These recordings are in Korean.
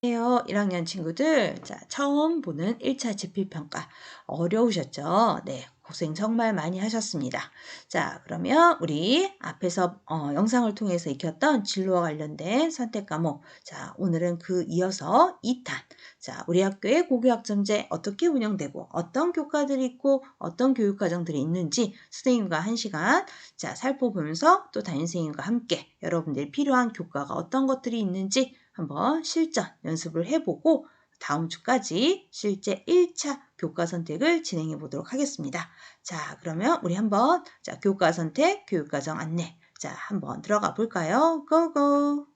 안녕하세요. 1학년 친구들. 자, 처음 보는 1차 지필평가. 어려우셨죠? 네, 고생 정말 많이 하셨습니다. 자, 그러면 우리 앞에서 영상을 통해서 익혔던 진로와 관련된 선택 과목. 자, 오늘은 그 이어서 2탄. 자, 우리 학교의 고교학점제 어떻게 운영되고 어떤 교과들이 있고 어떤 교육과정들이 있는지 선생님과 1시간 자, 살펴보면서 또 담임선생님과 함께 여러분들이 필요한 교과가 어떤 것들이 있는지 한번 실전 연습을 해보고 다음 주까지 실제 1차 교과 선택을 진행해 보도록 하겠습니다. 자, 그러면 우리 한번 자, 교과 선택, 교육과정 안내. 자, 한번 들어가 볼까요? 고고!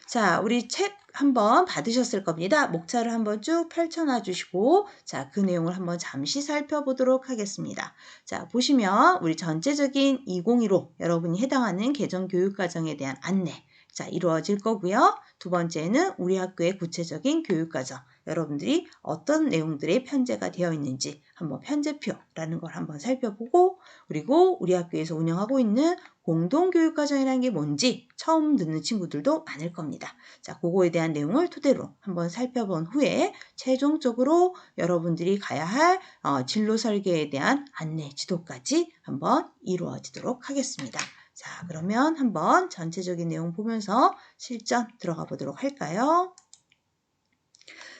자, 우리 책 한번 받으셨을 겁니다. 목차를 한번 쭉 펼쳐놔 주시고 자, 그 내용을 한번 잠시 살펴보도록 하겠습니다. 자, 보시면 우리 전체적인 2015 여러분이 해당하는 개정교육과정에 대한 안내 자, 이루어질 거고요. 두 번째는 우리 학교의 구체적인 교육과정 여러분들이 어떤 내용들의 편제가 되어 있는지 한번 편제표라는 걸 한번 살펴보고 그리고 우리 학교에서 운영하고 있는 공동교육과정이라는 게 뭔지 처음 듣는 친구들도 많을 겁니다. 자, 그거에 대한 내용을 토대로 한번 살펴본 후에 최종적으로 여러분들이 가야 할 진로 설계에 대한 안내 지도까지 한번 이루어지도록 하겠습니다. 자, 그러면 한번 전체적인 내용 보면서 실전 들어가 보도록 할까요?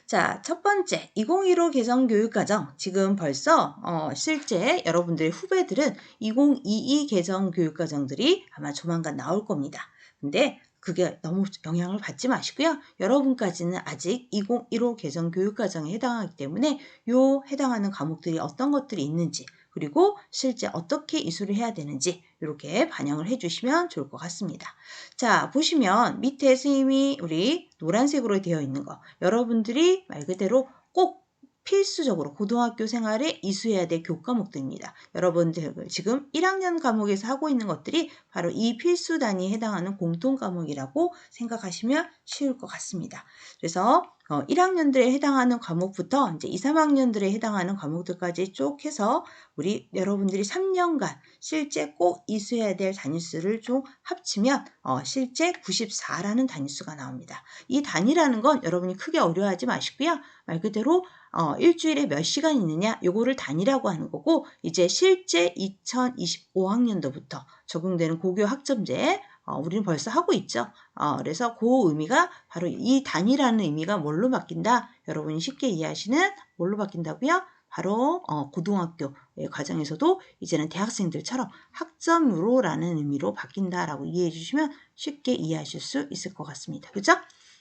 자, 첫 번째 2015 개정교육과정 지금 벌써 실제 여러분들의 후배들은 2022 개정교육과정들이 아마 조만간 나올 겁니다. 근데 그게 너무 영향을 받지 마시고요. 여러분까지는 아직 2015 개정교육과정에 해당하기 때문에 요 해당하는 과목들이 어떤 것들이 있는지 그리고 실제 어떻게 이수를 해야 되는지 이렇게 반영을 해주시면 좋을 것 같습니다. 자, 보시면 밑에 선생님이 우리 노란색으로 되어 있는 거 여러분들이 말 그대로 꼭 필수적으로 고등학교 생활에 이수해야 될 교과목들입니다. 여러분들 지금 1학년 과목에서 하고 있는 것들이 바로 이 필수 단위에 해당하는 공통 과목이라고 생각하시면 쉬울 것 같습니다. 그래서 1학년들에 해당하는 과목부터 이제 2, 3학년들에 해당하는 과목들까지 쭉 해서 우리 여러분들이 3년간 실제 꼭 이수해야 될 단위수를 좀 합치면 실제 94라는 단위수가 나옵니다. 이 단위라는 건 여러분이 크게 어려워하지 마시고요. 말 그대로 일주일에 몇 시간 있느냐 요거를 단위라고 하는 거고 이제 실제 2025학년도부터 적용되는 고교 학점제 우리는 벌써 하고 있죠. 그래서 그 의미가 바로 이 단위라는 의미가 뭘로 바뀐다? 여러분이 쉽게 이해하시는 뭘로 바뀐다고요? 바로 고등학교 과정에서도 이제는 대학생들처럼 학점으로라는 의미로 바뀐다라고 이해해 주시면 쉽게 이해하실 수 있을 것 같습니다. 그죠?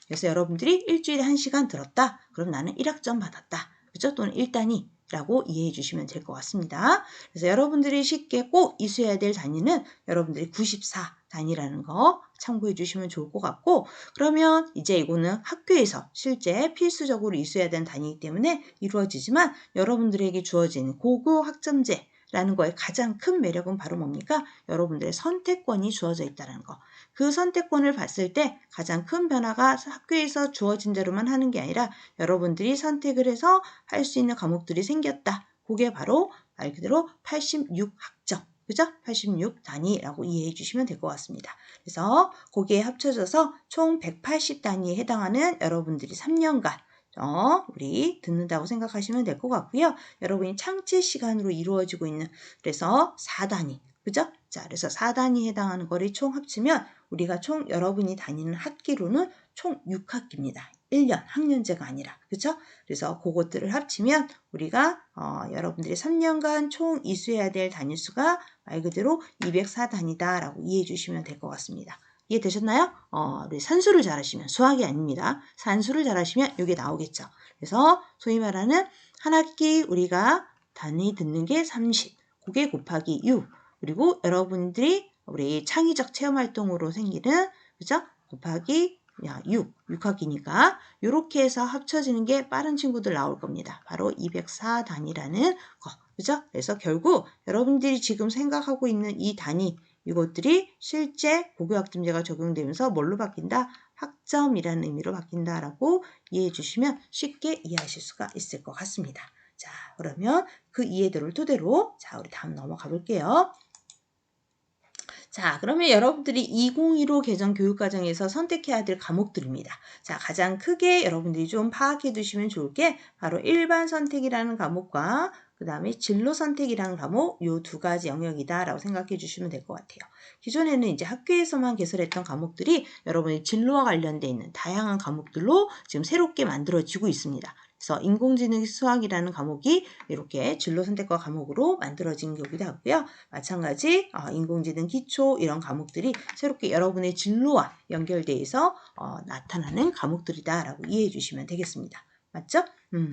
그래서 여러분들이 일주일에 1시간 들었다. 그럼 나는 1학점 받았다. 그죠? 또는 1단위라고 이해해 주시면 될 것 같습니다. 그래서 여러분들이 쉽게 꼭 이수해야 될 단위는 여러분들이 94 단위라는 거 참고해 주시면 좋을 것 같고 그러면 이제 이거는 학교에서 실제 필수적으로 이수해야 되는 단위이기 때문에 이루어지지만 여러분들에게 주어진 고교 학점제라는 거의 가장 큰 매력은 바로 뭡니까? 여러분들의 선택권이 주어져 있다는 거. 그 선택권을 봤을 때 가장 큰 변화가 학교에서 주어진 대로만 하는 게 아니라 여러분들이 선택을 해서 할 수 있는 과목들이 생겼다. 그게 바로 말 그대로 86학점. 그죠? 86단위라고 이해해 주시면 될 것 같습니다. 그래서 거기에 합쳐져서 총 180단위에 해당하는 여러분들이 3년간 우리 듣는다고 생각하시면 될 것 같고요. 여러분이 창체 시간으로 이루어지고 있는 그래서 4단위. 그죠? 자, 그래서 4단위에 해당하는 거를 총 합치면 우리가 총 여러분이 다니는 학기로는 총 6학기입니다. 1년 학년제가 아니라. 그죠? 그래서 그것들을 합치면 우리가 여러분들이 3년간 총 이수해야 될 단위수가 말 그대로 204단위다라고 이해해 주시면 될 것 같습니다. 이해되셨나요? 우리 산수를 잘하시면 수학이 아닙니다. 산수를 잘하시면 이게 나오겠죠. 그래서 소위 말하는 한 학기 우리가 단위 듣는 게 30, 그게 곱하기 6, 그리고 여러분들이 우리 창의적 체험활동으로 생기는 그죠? 곱하기 6학기니까 이렇게 해서 합쳐지는 게 빠른 친구들 나올 겁니다. 바로 204단위라는 거. 그죠? 그래서 결국 여러분들이 지금 생각하고 있는 이 단위 이것들이 실제 고교학점제가 적용되면서 뭘로 바뀐다? 학점이라는 의미로 바뀐다라고 이해해 주시면 쉽게 이해하실 수가 있을 것 같습니다. 자, 그러면 그 이해도를 토대로 자, 우리 다음 넘어가 볼게요. 자, 그러면 여러분들이 2015 개정 교육과정에서 선택해야 될 과목들입니다. 자, 가장 크게 여러분들이 좀 파악해 두시면 좋을 게 바로 일반 선택이라는 과목과 그 다음에 진로 선택이라는 과목 요 두 가지 영역이다라고 생각해 주시면 될 것 같아요. 기존에는 이제 학교에서만 개설했던 과목들이 여러분의 진로와 관련돼 있는 다양한 과목들로 지금 새롭게 만들어지고 있습니다. 그래서 인공지능 수학이라는 과목이 이렇게 진로 선택과 과목으로 만들어진 거기도 하고요. 마찬가지 인공지능 기초 이런 과목들이 새롭게 여러분의 진로와 연결돼서 나타나는 과목들이다라고 이해해 주시면 되겠습니다. 맞죠?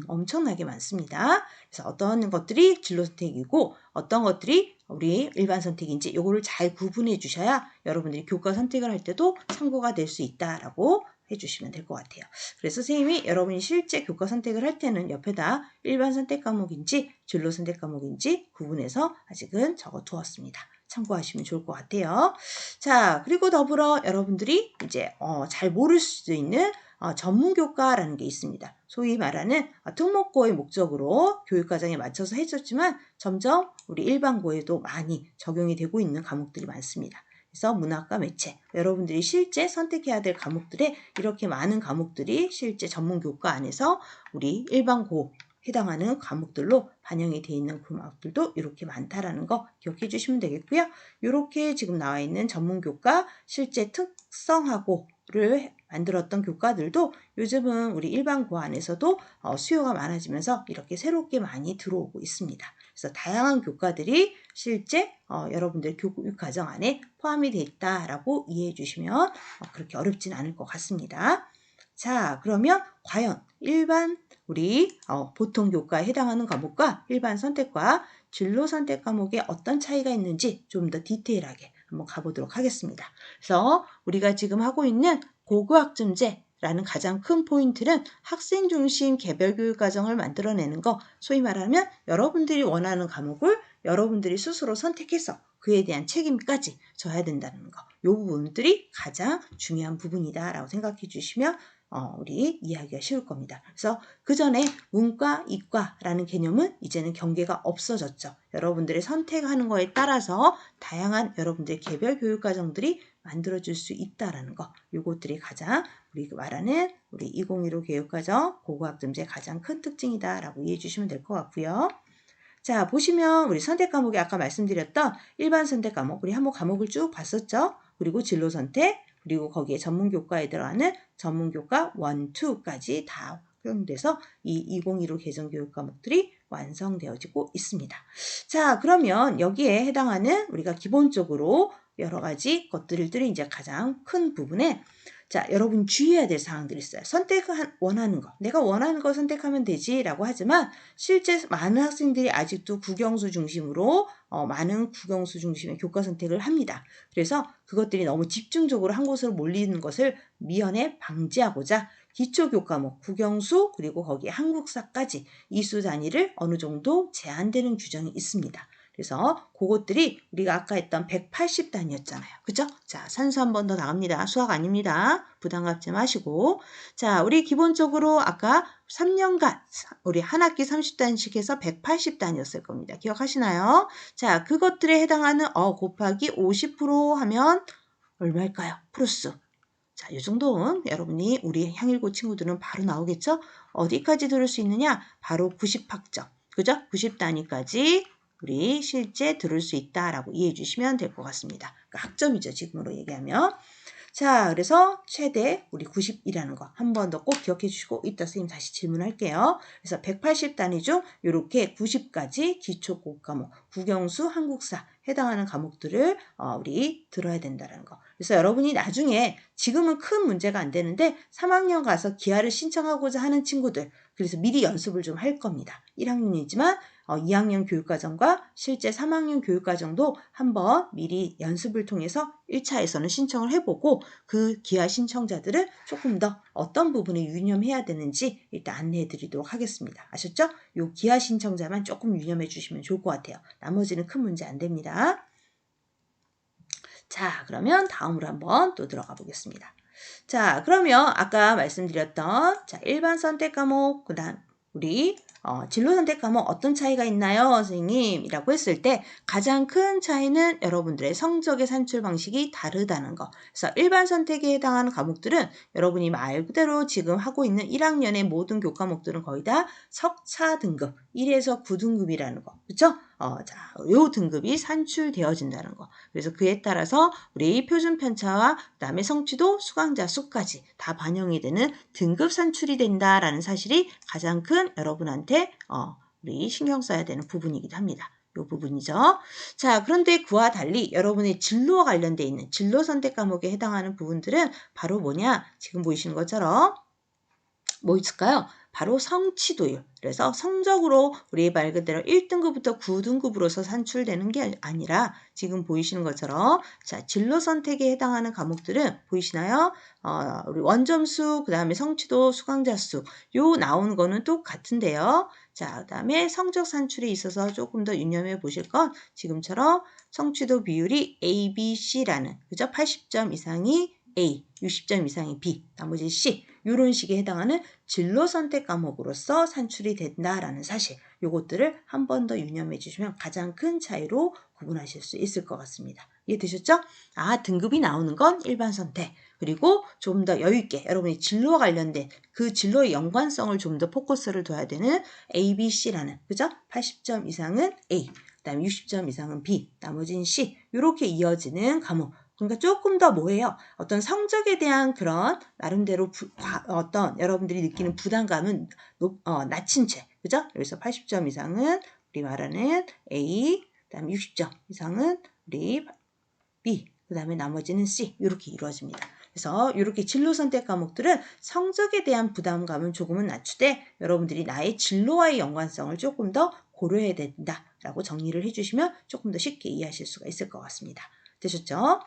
엄청나게 많습니다. 그래서 어떤 것들이 진로 선택이고 어떤 것들이 우리 일반 선택인지 요거를 잘 구분해 주셔야 여러분들이 교과 선택을 할 때도 참고가 될 수 있다라고 해주시면 될 것 같아요. 그래서 선생님이 여러분이 실제 교과 선택을 할 때는 옆에다 일반 선택 과목인지 진로 선택 과목인지 구분해서 아직은 적어 두었습니다. 참고하시면 좋을 것 같아요. 자, 그리고 더불어 여러분들이 이제 잘 모를 수도 있는 전문교과라는 게 있습니다. 소위 말하는 특목고의 목적으로 교육과정에 맞춰서 해줬지만 점점 우리 일반고에도 많이 적용이 되고 있는 과목들이 많습니다. 그래서 문학과 매체, 여러분들이 실제 선택해야 될 과목들에 이렇게 많은 과목들이 실제 전문교과 안에서 우리 일반고 해당하는 과목들로 반영이 되어 있는 과목들도 이렇게 많다라는 거 기억해 주시면 되겠고요. 이렇게 지금 나와 있는 전문교과 실제 특성하고를 만들었던 교과들도 요즘은 우리 일반고 안에서도 수요가 많아지면서 이렇게 새롭게 많이 들어오고 있습니다. 그래서 다양한 교과들이 실제 여러분들 교육 과정 안에 포함이 되어 있다라고 이해해 주시면 그렇게 어렵진 않을 것 같습니다. 자, 그러면 과연 일반 우리 보통 교과에 해당하는 과목과 일반 선택과 진로 선택 과목에 어떤 차이가 있는지 좀 더 디테일하게 한번 가보도록 하겠습니다. 그래서 우리가 지금 하고 있는 고교학점제라는 가장 큰 포인트는 학생 중심 개별 교육 과정을 만들어내는 거, 소위 말하면 여러분들이 원하는 과목을 여러분들이 스스로 선택해서 그에 대한 책임까지 져야 된다는 거. 이 부분들이 가장 중요한 부분이다라고 생각해 주시면 우리 이해하기가 쉬울 겁니다. 그래서 그 전에 문과, 이과라는 개념은 이제는 경계가 없어졌죠. 여러분들의 선택하는 거에 따라서 다양한 여러분들의 개별 교육 과정들이 만들어질 수 있다라는 거. 요것들이 가장 우리 말하는 우리 2015 교육과정 고고학점제의 가장 큰 특징이다라고 이해해 주시면 될 것 같고요. 자, 보시면 우리 선택 과목이 아까 말씀드렸던 일반 선택 과목, 우리 한번 과목을 쭉 봤었죠. 그리고 진로 선택, 그리고 거기에 전문교과에 들어가는 전문교과 1, 2까지 다 활용돼서 이 2015 개정 교육 과목들이 완성되어지고 있습니다. 자, 그러면 여기에 해당하는 우리가 기본적으로 여러 가지 것들이 이제 가장 큰 부분에 자, 여러분 주의해야 될 사항들이 있어요. 원하는 거. 내가 원하는 거 선택하면 되지라고 하지만 실제 많은 학생들이 아직도 국영수 중심으로 많은 국영수 중심의 교과 선택을 합니다. 그래서 그것들이 너무 집중적으로 한 곳으로 몰리는 것을 미연에 방지하고자 기초교과목 국영수 그리고 거기에 한국사까지 이수 단위를 어느 정도 제한되는 규정이 있습니다. 그래서 그것들이 우리가 아까 했던 180단이었잖아요. 그죠? 자, 산수 한 번 더 나갑니다. 수학 아닙니다. 부담 갖지 마시고. 자, 우리 기본적으로 아까 3년간 우리 한 학기 30단씩 해서 180단이었을 겁니다. 기억하시나요? 자, 그것들에 해당하는 곱하기 50% 하면 얼마일까요? 프로스. 자, 이 정도는 여러분이 우리 향일고 친구들은 바로 나오겠죠? 어디까지 들을 수 있느냐? 바로 90학점. 그죠? 90단위까지 우리 실제 들을 수 있다라고 이해해 주시면 될 것 같습니다. 그러니까 학점이죠. 지금으로 얘기하면. 자, 그래서 최대 우리 90이라는 거 한 번 더 꼭 기억해 주시고 이따 선생님 다시 질문할게요. 그래서 180단위 중 이렇게 90까지 기초 과목, 국영수, 한국사 해당하는 과목들을 우리 들어야 된다는 거. 그래서 여러분이 나중에 지금은 큰 문제가 안 되는데 3학년 가서 기하를 신청하고자 하는 친구들 그래서 미리 연습을 좀 할 겁니다. 1학년이지만 2학년 교육과정과 실제 3학년 교육과정도 한번 미리 연습을 통해서 1차에서는 신청을 해보고 그 기하 신청자들은 조금 더 어떤 부분에 유념해야 되는지 일단 안내해 드리도록 하겠습니다. 아셨죠? 요 기하 신청자만 조금 유념해 주시면 좋을 것 같아요. 나머지는 큰 문제 안 됩니다. 자, 그러면 다음으로 한번 또 들어가 보겠습니다. 자, 그러면 아까 말씀드렸던 자, 일반 선택 과목, 그 다음 우리 진로 선택 과목 어떤 차이가 있나요, 선생님? 이라고 했을 때 가장 큰 차이는 여러분들의 성적의 산출 방식이 다르다는 거. 그래서 일반 선택에 해당하는 과목들은 여러분이 말 그대로 지금 하고 있는 1학년의 모든 교과목들은 거의 다 석차 등급, 1에서 9등급이라는 거. 그쵸? 자, 요 등급이 산출되어진다는 거. 그래서 그에 따라서 우리 표준 편차와 그다음에 성취도, 수강자 수까지 다 반영이 되는 등급 산출이 된다라는 사실이 가장 큰 여러분한테 우리 신경 써야 되는 부분이기도 합니다. 이 부분이죠. 자, 그런데 그와 달리 여러분의 진로와 관련되어 있는 진로 선택 과목에 해당하는 부분들은 바로 뭐냐? 지금 보이시는 것처럼 뭐 있을까요? 바로 성취도율. 그래서 성적으로 우리 말 그대로 1등급부터 9등급으로서 산출되는 게 아니라 지금 보이시는 것처럼 자, 진로 선택에 해당하는 과목들은 보이시나요? 우리 원점수, 그 다음에 성취도, 수강자 수. 요 나오는 거는 똑같은데요. 자, 그 다음에 성적 산출에 있어서 조금 더 유념해 보실 건 지금처럼 성취도 비율이 A, B, C라는 그죠? 80점 이상이 A, 60점 이상이 B, 나머지 C 이런 식에 해당하는 진로 선택 과목으로서 산출이 된다라는 사실 요것들을 한 번 더 유념해 주시면 가장 큰 차이로 구분하실 수 있을 것 같습니다. 이해되셨죠? 등급이 나오는 건 일반 선택 그리고 좀 더 여유 있게 여러분이 진로와 관련된 그 진로의 연관성을 좀 더 포커스를 둬야 되는 A, B, C라는 그죠? 80점 이상은 A, 그다음에 60점 이상은 B, 나머지는 C 이렇게 이어지는 과목 그러니까 조금 더 뭐예요? 어떤 성적에 대한 그런 나름대로 어떤 여러분들이 느끼는 부담감은 낮춘 채, 그죠? 그래서 80점 이상은 우리 말하는 A, 그다음에 60점 이상은 우리 B, 그다음에 나머지는 C 이렇게 이루어집니다. 그래서 이렇게 진로 선택 과목들은 성적에 대한 부담감은 조금은 낮추되 여러분들이 나의 진로와의 연관성을 조금 더 고려해야 된다라고 정리를 해주시면 조금 더 쉽게 이해하실 수가 있을 것 같습니다. 되셨죠?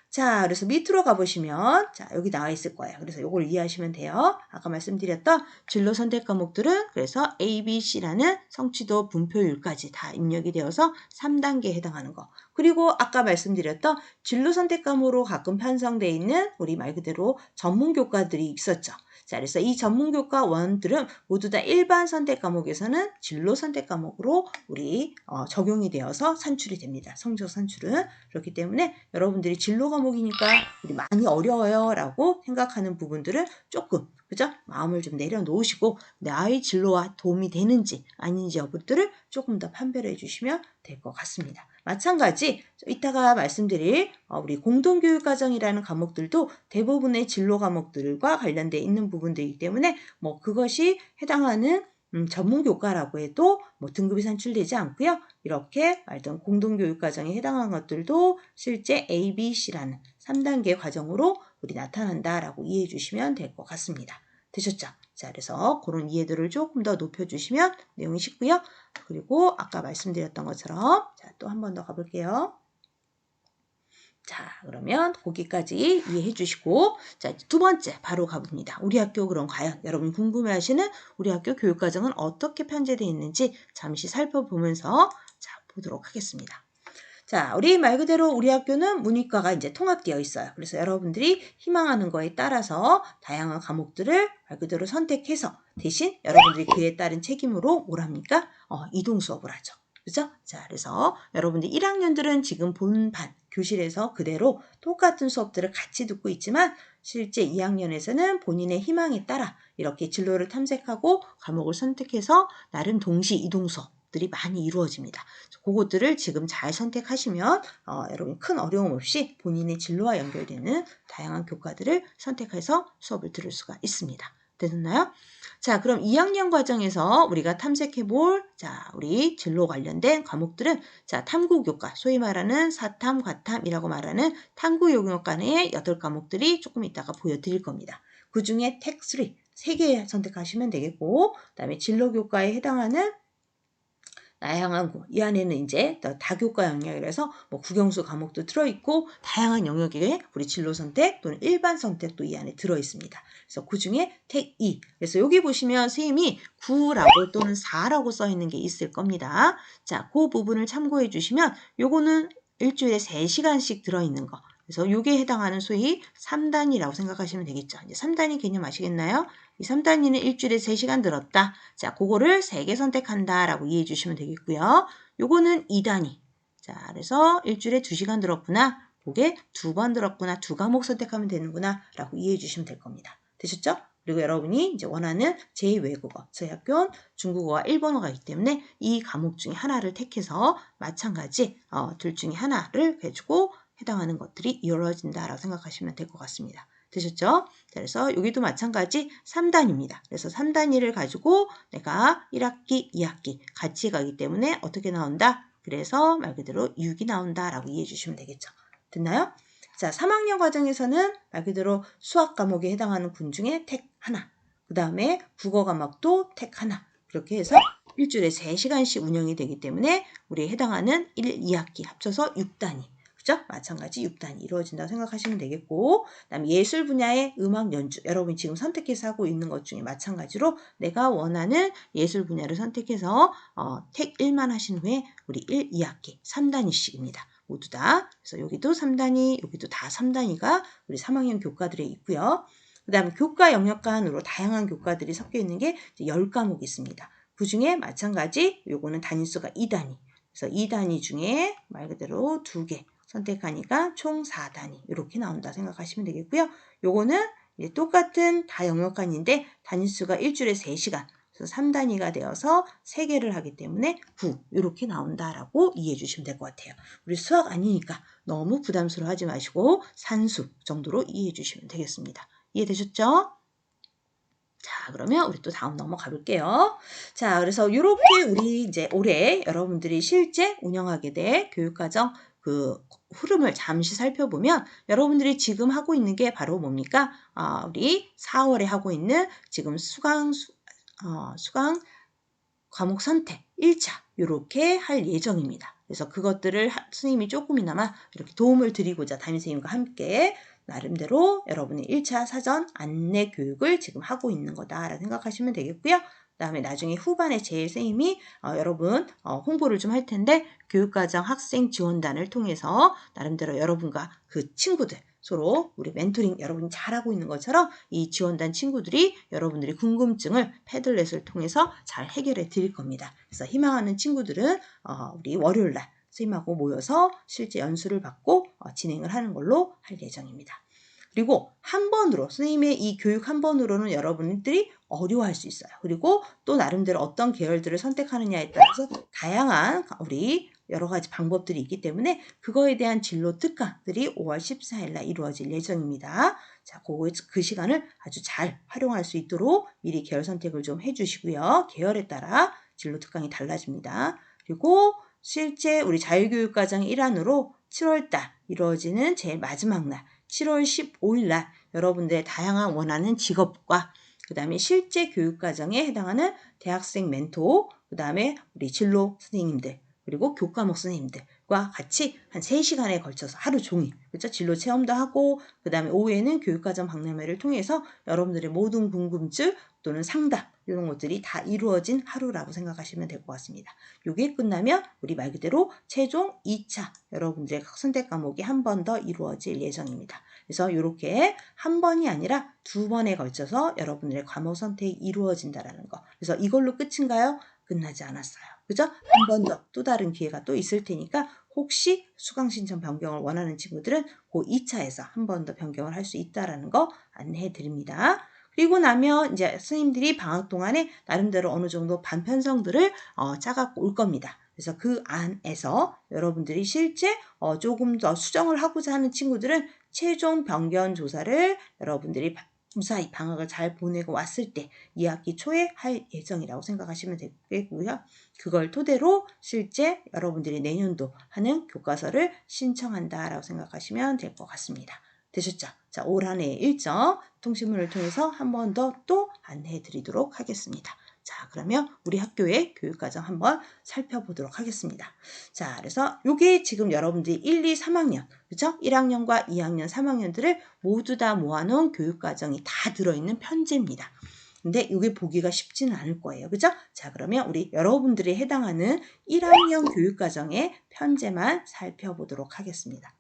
자, 그래서 밑으로 가보시면, 자, 여기 나와 있을 거예요. 그래서 이걸 이해하시면 돼요. 아까 말씀드렸던 진로 선택 과목들은 그래서 A, B, C라는 성취도 분표율까지 다 입력이 되어서 3단계에 해당하는 거. 그리고 아까 말씀드렸던 진로 선택 과목으로 가끔 편성되어 있는 우리 말 그대로 전문 교과들이 있었죠. 자, 그래서 이 전문 교과 원들은 모두 다 일반 선택 과목에서는 진로 선택 과목으로 우리 적용이 되어서 산출이 됩니다. 성적 산출은. 그렇기 때문에 여러분들이 진로 과목이니까 우리 많이 어려워요 라고 생각하는 부분들은 조금 그죠? 마음을 좀 내려놓으시고 나의 진로와 도움이 되는지 아닌지 여부들을 조금 더 판별해 주시면 될 것 같습니다. 마찬가지 이따가 말씀드릴 우리 공동교육과정이라는 과목들도 대부분의 진로 과목들과 관련되어 있는 부분들이기 때문에 뭐 그것이 해당하는 전문교과라고 해도 뭐 등급이 산출되지 않고요. 이렇게 말던 공동교육과정에 해당하는 것들도 실제 A, B, C라는 3단계 과정으로 우리 나타난다라고 이해해 주시면 될 것 같습니다. 되셨죠? 자, 그래서 그런 이해도를 조금 더 높여주시면 내용이 쉽고요. 그리고 아까 말씀드렸던 것처럼 자, 또 한 번 더 가볼게요. 자, 그러면 거기까지 이해해 주시고 자, 두 번째 바로 가봅니다. 우리 학교 그럼 과연 여러분 궁금해하시는 우리 학교 교육과정은 어떻게 편제되어 있는지 잠시 살펴보면서 자, 보도록 하겠습니다. 자, 우리 말 그대로 우리 학교는 문이과가 이제 통합되어 있어요. 그래서 여러분들이 희망하는 거에 따라서 다양한 과목들을 말 그대로 선택해서 대신 여러분들이 그에 따른 책임으로 뭘 합니까? 이동 수업을 하죠. 그죠? 자, 그래서 여러분들 1학년들은 지금 본반 교실에서 그대로 똑같은 수업들을 같이 듣고 있지만 실제 2학년에서는 본인의 희망에 따라 이렇게 진로를 탐색하고 과목을 선택해서 나름 동시 이동 수업들이 많이 이루어집니다. 그것들을 지금 잘 선택하시면 여러분 큰 어려움 없이 본인의 진로와 연결되는 다양한 교과들을 선택해서 수업을 들을 수가 있습니다. 되셨나요? 자, 그럼 2학년 과정에서 우리가 탐색해 볼, 자, 우리 진로 관련된 과목들은, 자, 탐구교과, 소위 말하는 사탐, 과탐이라고 말하는 탐구용역간의 8과목들이 조금 이따가 보여드릴 겁니다. 그 중에 텍3, 3개 선택하시면 되겠고, 그 다음에 진로교과에 해당하는 다양한 이 안에는 이제 다교과 영역이라서 뭐 국영수 과목도 들어있고 다양한 영역의 우리 진로 선택 또는 일반 선택도 이 안에 들어있습니다. 그래서 그 중에 텍 2. 그래서 여기 보시면 선생님이 9라고 또는 4라고 써 있는 게 있을 겁니다. 자, 그 부분을 참고해 주시면 요거는 일주일에 3시간씩 들어있는 거. 그래서 요게 해당하는 소위 3단위라고 생각하시면 되겠죠. 이제 3단위 개념 아시겠나요? 이 3단위는 일주일에 3시간 들었다. 자, 그거를 3개 선택한다 라고 이해해 주시면 되겠고요. 요거는 2단위. 자, 그래서 일주일에 2시간 들었구나. 그게 2번 들었구나. 2과목 선택하면 되는구나 라고 이해해 주시면 될 겁니다. 되셨죠? 그리고 여러분이 이제 원하는 제2외국어, 저희 학교는 중국어와 일본어가 있기 때문에 이 과목 중에 하나를 택해서 마찬가지 둘 중에 하나를 해주고 해당하는 것들이 이루어진다라고 생각하시면 될 것 같습니다. 되셨죠? 그래서 여기도 마찬가지 3단위입니다. 그래서 3단위를 가지고 내가 1학기, 2학기 같이 가기 때문에 어떻게 나온다? 그래서 말 그대로 6이 나온다라고 이해해 주시면 되겠죠. 됐나요? 자, 3학년 과정에서는 말 그대로 수학 과목에 해당하는 군 중에 택 하나, 그 다음에 국어 과목도 택 하나, 그렇게 해서 일주일에 3시간씩 운영이 되기 때문에 우리에 해당하는 1, 2학기 합쳐서 6단위. 그죠? 마찬가지 6단위 이루어진다고 생각하시면 되겠고, 그 다음에 예술 분야의 음악 연주, 여러분이 지금 선택해서 하고 있는 것 중에 마찬가지로 내가 원하는 예술 분야를 선택해서 택 1만 하신 후에 우리 1, 2학기 3단위씩입니다. 모두 다. 그래서 여기도 3단위, 여기도 다 3단위가 우리 3학년 교과들에 있고요. 그 다음에 교과 영역간으로 다양한 교과들이 섞여 있는 게 10과목이 있습니다. 그 중에 마찬가지 요거는 단위수가 2단위. 그래서 2단위 중에 말 그대로 2개 선택하니까 총 4단위 이렇게 나온다 생각하시면 되겠고요. 요거는 이제 똑같은 다 영역간인데 단위수가 일주일에 3시간. 그래서 3단위가 되어서 3개를 하기 때문에 9 이렇게 나온다라고 이해해 주시면 될 것 같아요. 우리 수학 아니니까 너무 부담스러워하지 마시고 산수 정도로 이해해 주시면 되겠습니다. 이해되셨죠? 자, 그러면 우리 또 다음 넘어가 볼게요. 자, 그래서 이렇게 우리 이제 올해 여러분들이 실제 운영하게 될 교육과정 그 흐름을 잠시 살펴보면 여러분들이 지금 하고 있는 게 바로 뭡니까? 우리 4월에 하고 있는 지금 수강 과목 선택 1차 이렇게 할 예정입니다. 그래서 그것들을 선생님이 조금이나마 이렇게 도움을 드리고자 담임선생님과 함께 나름대로 여러분의 1차 사전 안내 교육을 지금 하고 있는 거다라고 생각하시면 되겠고요. 그 다음에 나중에 후반에 제 선생님이 여러분 홍보를 좀 할 텐데 교육과정 학생 지원단을 통해서 나름대로 여러분과 그 친구들 서로 우리 멘토링 여러분이 잘하고 있는 것처럼 이 지원단 친구들이 여러분들이 궁금증을 패들렛을 통해서 잘 해결해 드릴 겁니다. 그래서 희망하는 친구들은 우리 월요일날 선생님하고 모여서 실제 연수를 받고 진행을 하는 걸로 할 예정입니다. 그리고 한 번으로 선생님의 이 교육 한 번으로는 여러분들이 어려워할 수 있어요. 그리고 또 나름대로 어떤 계열들을 선택하느냐에 따라서 다양한 우리 여러 가지 방법들이 있기 때문에 그거에 대한 진로 특강들이 5월 14일 날 이루어질 예정입니다. 자, 그 시간을 아주 잘 활용할 수 있도록 미리 계열 선택을 좀 해주시고요. 계열에 따라 진로 특강이 달라집니다. 그리고 실제 우리 자유교육과정 일환으로 7월 달 이루어지는 제일 마지막 날 7월 15일 날 여러분들의 다양한 원하는 직업과 그 다음에 실제 교육과정에 해당하는 대학생 멘토, 그 다음에 우리 진로 선생님들, 그리고 교과목 선생님들과 같이 한 3시간에 걸쳐서 하루 종일 그렇죠? 진로 체험도 하고 그 다음에 오후에는 교육과정 박람회를 통해서 여러분들의 모든 궁금증 또는 상담 이런 것들이 다 이루어진 하루라고 생각하시면 될 것 같습니다. 이게 끝나면 우리 말 그대로 최종 2차 여러분들의 선택 과목이 한 번 더 이루어질 예정입니다. 그래서 이렇게 한 번이 아니라 2번에 걸쳐서 여러분들의 과목 선택이 이루어진다는 거. 그래서 이걸로 끝인가요? 끝나지 않았어요. 그죠? 한 번 더 또 다른 기회가 또 있을 테니까 혹시 수강 신청 변경을 원하는 친구들은 그 2차에서 한 번 더 변경을 할 수 있다는 거 안내해 드립니다. 그리고 나면 이제 선생님들이 방학 동안에 나름대로 어느 정도 반편성들을 짜갖고 올 겁니다. 그래서 그 안에서 여러분들이 실제 조금 더 수정을 하고자 하는 친구들은 최종 변경 조사를 여러분들이 무사히 방학을 잘 보내고 왔을 때 2학기 초에 할 예정이라고 생각하시면 되겠고요. 그걸 토대로 실제 여러분들이 내년도 하는 교과서를 신청한다라고 생각하시면 될 것 같습니다. 되셨죠? 자, 올 한 해의 일정 통신문을 통해서 한 번 더 또 안내해 드리도록 하겠습니다. 자, 그러면 우리 학교의 교육과정 한번 살펴보도록 하겠습니다. 자, 그래서 요게 지금 여러분들이 1, 2, 3학년, 그죠? 1학년과 2학년, 3학년들을 모두 다 모아놓은 교육과정이 다 들어있는 편지입니다. 근데 이게 보기가 쉽지는 않을 거예요. 그죠? 자, 그러면 우리 여러분들이 해당하는 1학년 교육과정의 편제만 살펴보도록 하겠습니다.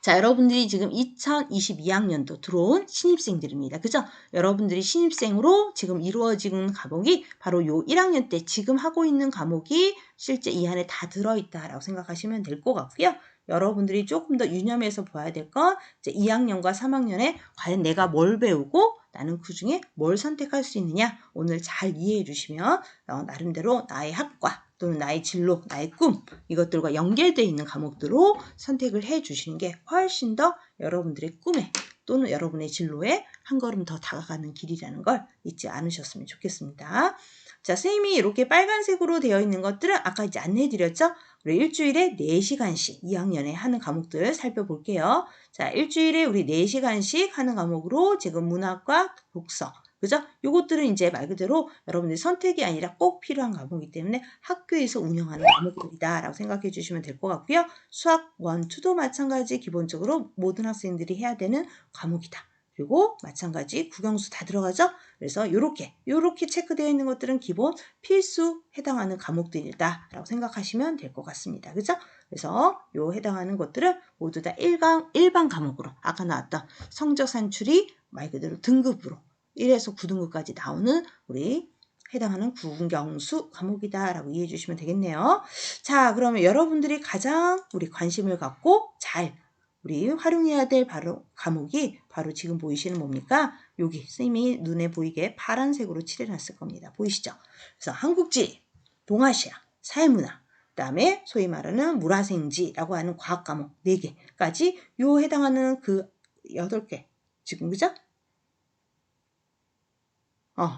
자, 여러분들이 지금 2022학년도 들어온 신입생들입니다. 그죠? 여러분들이 신입생으로 지금 이루어지는 과목이 바로 요 1학년 때 지금 하고 있는 과목이 실제 이 안에 다 들어있다라고 생각하시면 될 것 같고요. 여러분들이 조금 더 유념해서 봐야 될 건 이제 2학년과 3학년에 과연 내가 뭘 배우고 나는 그 중에 뭘 선택할 수 있느냐 오늘 잘 이해해 주시면 나름대로 나의 학과 또는 나의 진로, 나의 꿈 이것들과 연결되어 있는 과목들로 선택을 해 주시는 게 훨씬 더 여러분들의 꿈에 또는 여러분의 진로에 한 걸음 더 다가가는 길이라는 걸 잊지 않으셨으면 좋겠습니다. 자, 선생님이 이렇게 빨간색으로 되어 있는 것들은 아까 이제 안내해 드렸죠? 우리 일주일에 4시간씩 2학년에 하는 과목들 살펴볼게요. 자, 일주일에 우리 4시간씩 하는 과목으로 지금 문학과 독서, 그죠? 요것들은 이제 말 그대로 여러분들 선택이 아니라 꼭 필요한 과목이기 때문에 학교에서 운영하는 과목들이다라고 생각해 주시면 될 것 같고요. 수학 1, 2도 마찬가지 기본적으로 모든 학생들이 해야 되는 과목이다. 그리고 마찬가지 국영수 다 들어가죠? 그래서 요렇게 체크되어 있는 것들은 기본 필수 해당하는 과목들이다라고 생각하시면 될 것 같습니다. 그죠? 그래서 요 해당하는 것들은 모두 다 일반 과목으로 아까 나왔던 성적 산출이 말 그대로 등급으로 1에서 9등급까지 나오는 우리 해당하는 국영수 과목이다라고 이해해 주시면 되겠네요. 자, 그러면 여러분들이 가장 우리 관심을 갖고 잘 우리 활용해야 될 바로 과목이 바로 지금 보이시는 뭡니까? 여기 선생님이 눈에 보이게 파란색으로 칠해놨을 겁니다. 보이시죠? 그래서 한국지, 동아시아, 사회문화, 그 다음에 소위 말하는 물화생지라고 하는 과학 과목 4개까지 요 해당하는 그 8개 지금 그죠?